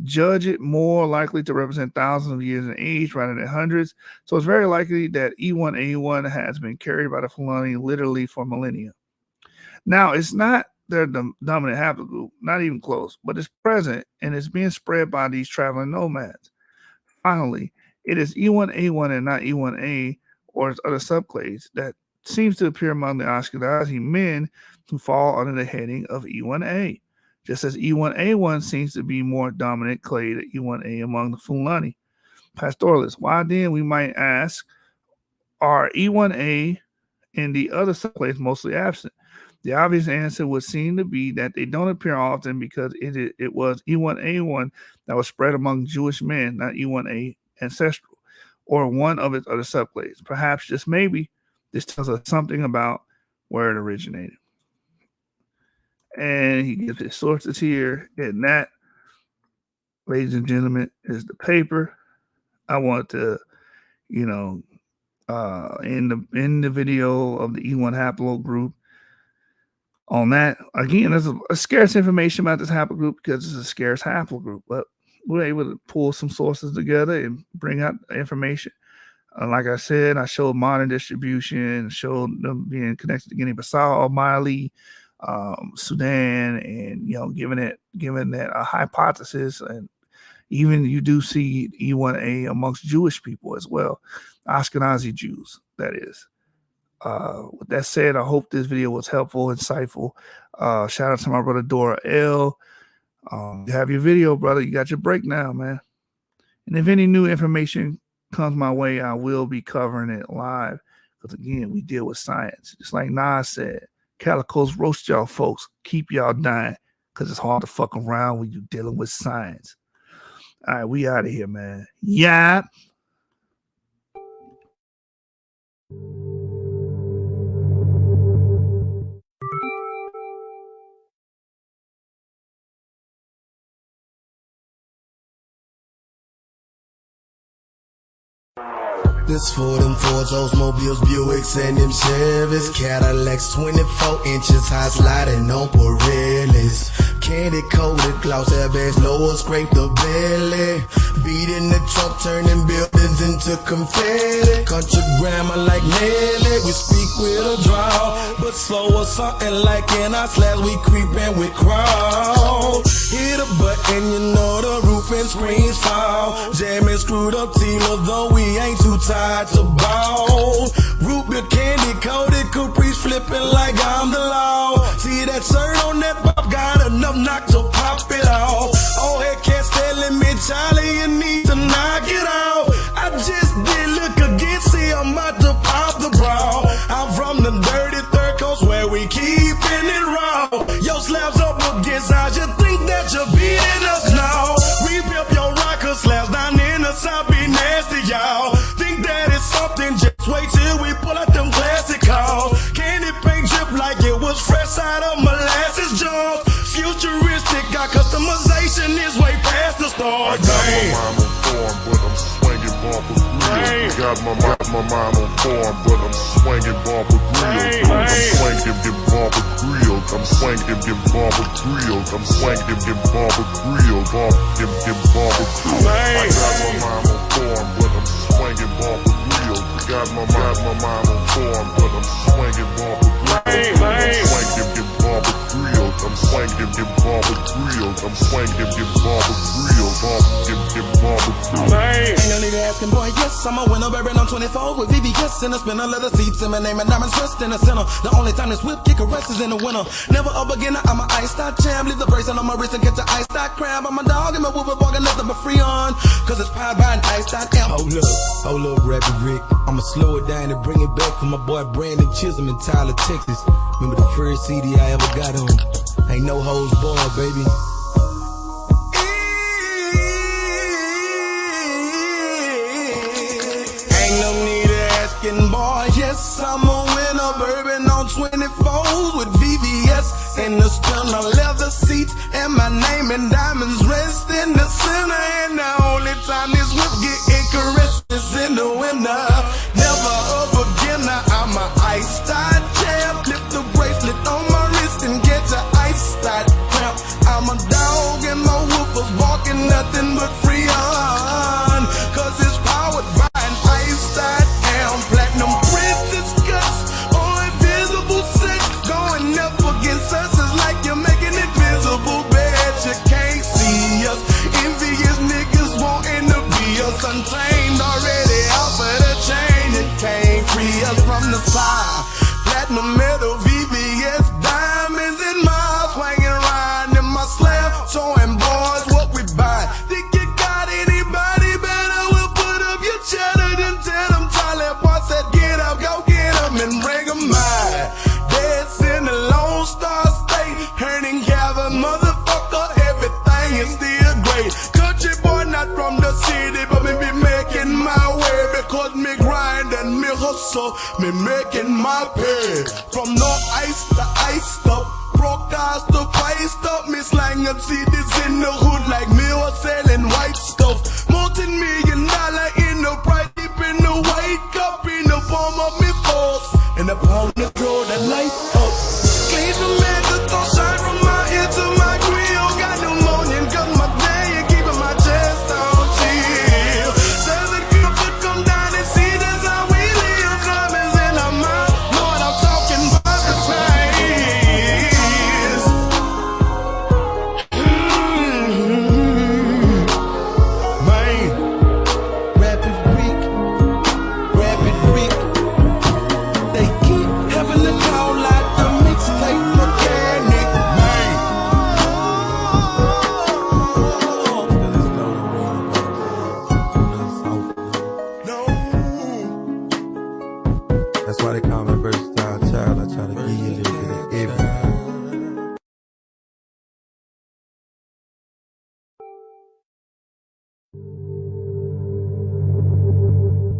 judge it more likely to represent thousands of years in age rather than hundreds. So it's very likely that E1A has been carried by the Fulani literally for millennia. Now, it's not their dominant haplogroup, not even close, but it's present and it's being spread by these traveling nomads. Finally, it is E1A and not E1A or its other subclades that seems to appear among the Ashkenazi men who fall under the heading of E1A. Just as E1A seems to be more dominant clade than E1A among the Fulani pastoralists. Why then, we might ask, are E1A and the other subclades mostly absent? The obvious answer would seem to be that they don't appear often because it was E1A that was spread among Jewish men, not E1A ancestral, or one of its other subclades. Perhaps, just maybe, this tells us something about where it originated. And he gives his sources here, and that, ladies and gentlemen, is the paper. I want to, in the video of the E1 Haplogroup. On that, again, there's a scarce information about this haplogroup because it's a scarce haplogroup, but we're able to pull some sources together and bring out information. Like I said, I showed modern distribution, showed them being connected to Guinea-Bissau, Mali, Sudan, and given that a hypothesis, and even you do see E1A amongst Jewish people as well, Ashkenazi Jews, that is. With that said, I hope this video was helpful, insightful. Shout out to my brother Dora L. You have your video, brother. You got your break now, man. And if any new information comes my way, I will be covering it live. Because again, we deal with science. Just like Nas said, Calicos roast y'all folks. Keep y'all dying. Because it's hard to fuck around when you're dealing with science. All right, we out of here, man. Yap. This for them Fords, Oldsmobiles, Buicks, and them Chevys. Cadillacs, 24 inches high, sliding on Pirellis. Candy coated gloss, airbags lower, scrape the belly. Beat in the truck, turning buildings into confetti. Country grammar like Nelly, we speak with a drawl, but slow or something like in our slabs, we creepin' with crawl. Hit a button, you know the roof and screens fall. Jamming screwed up Tila, though we ain't too tired to ball. Root beer candy coated, Caprice flipping like I'm the law. See that shirt on that pop, got enough knock to pop it off. Old head cats telling me, Charlie, you need to knock it off. I just did look again, see I'm about to pop the bra. I'm from the dirty third coast where we keepin' it raw. Yo, slabs up against ours, you think that you're beating us now? Rebuild your rocker slabs down in the south, be nasty, y'all. Think that it's something, just wait till we pull out them classic calls. Candy paint drip like it was fresh out of molasses jars. Futuristic, got customization is way past the stars. I got my mind on form, but I'm swinging bumper grills. Got my mind on form, but I'm swinging bumper grills. I'm swinging bumper grills. I'm swinging bumper grills. I'm swinging bumper grills. Bumper grills. I got my mind on form, but I'm swinging bumper grills. Got my mind on form, but I'm swinging bumper grills. I'm swinging bumper grills. I'm swinging bumper grills. I'm swinging bumper grills. Bumper grills. Ain't no need to asking, boy, yes, I'm a winner, bearing on 24 with VVS and a spinner, leather seats in my name and diamonds dressed in the center. The only time this whip kick arrests is in the winter. Never a beginner, I'm an iced out champ. Leave the bracelet on my wrist and catch an iced out crab. I'm a dog and my whoop barking nothing but free on, cause it's powered by an iced out amp. Hold up, Rapid Rick. I'ma slow it down and bring it back for my boy Brandon Chisholm in Tyler, Texas. Remember the first CD I ever got on? Ain't no hoes barred, baby. Ain't no need of asking, boy. Yes, I'm a winner. Bourbon on 24s with VVS and the stunner leather seats and my name and diamonds rest in the center. And the only time this whip get caressed is in the winter. Never a beginner. I'm a iced out champ. Lift the bracelet on my wrist and get your iced out cramp. I'm a dog and my woofers walking nothing but free on, cause it's powered by an iced out amp. Platinum princess cuts on invisible sex. Going up against us is like you're making it visible. Bet you can't see us. Envious niggas wanting to be us. Untamed already out for the chain. It can't free us from the side. Platinum metal VVS diamonds in my swinging around in my slam, showing boys what we buy. Think you got anybody better? We'll put up your cheddar, then tell them Charlie boy said get up, go get them and bring them mine. Dead's in the Lone Star State, Herning Gather, motherfucker, everything is still great. Country boy not from the city, but me be making my way because me grind and me hustle, me making my pay. From no ice to iced up, broke eyes to priced up. Me slanging CDs in the hood like me was selling white stuff. Multi-million-dollar in the price, deep in the white cup, in the form of me force. And the pound to throw the light up. Clean the man that don't shine from my ear to my grill. Got pneumonia cause my day and keeping my chest on chill. Says the girl could come down and see that's how we live. Diamonds in our mouth, know what I'm talking about the price. Man, Rapid Rick. They keep having the call like the mixtape mechanic. Man, no. That's why they call me versatile child. I try to give you a little bit of everything.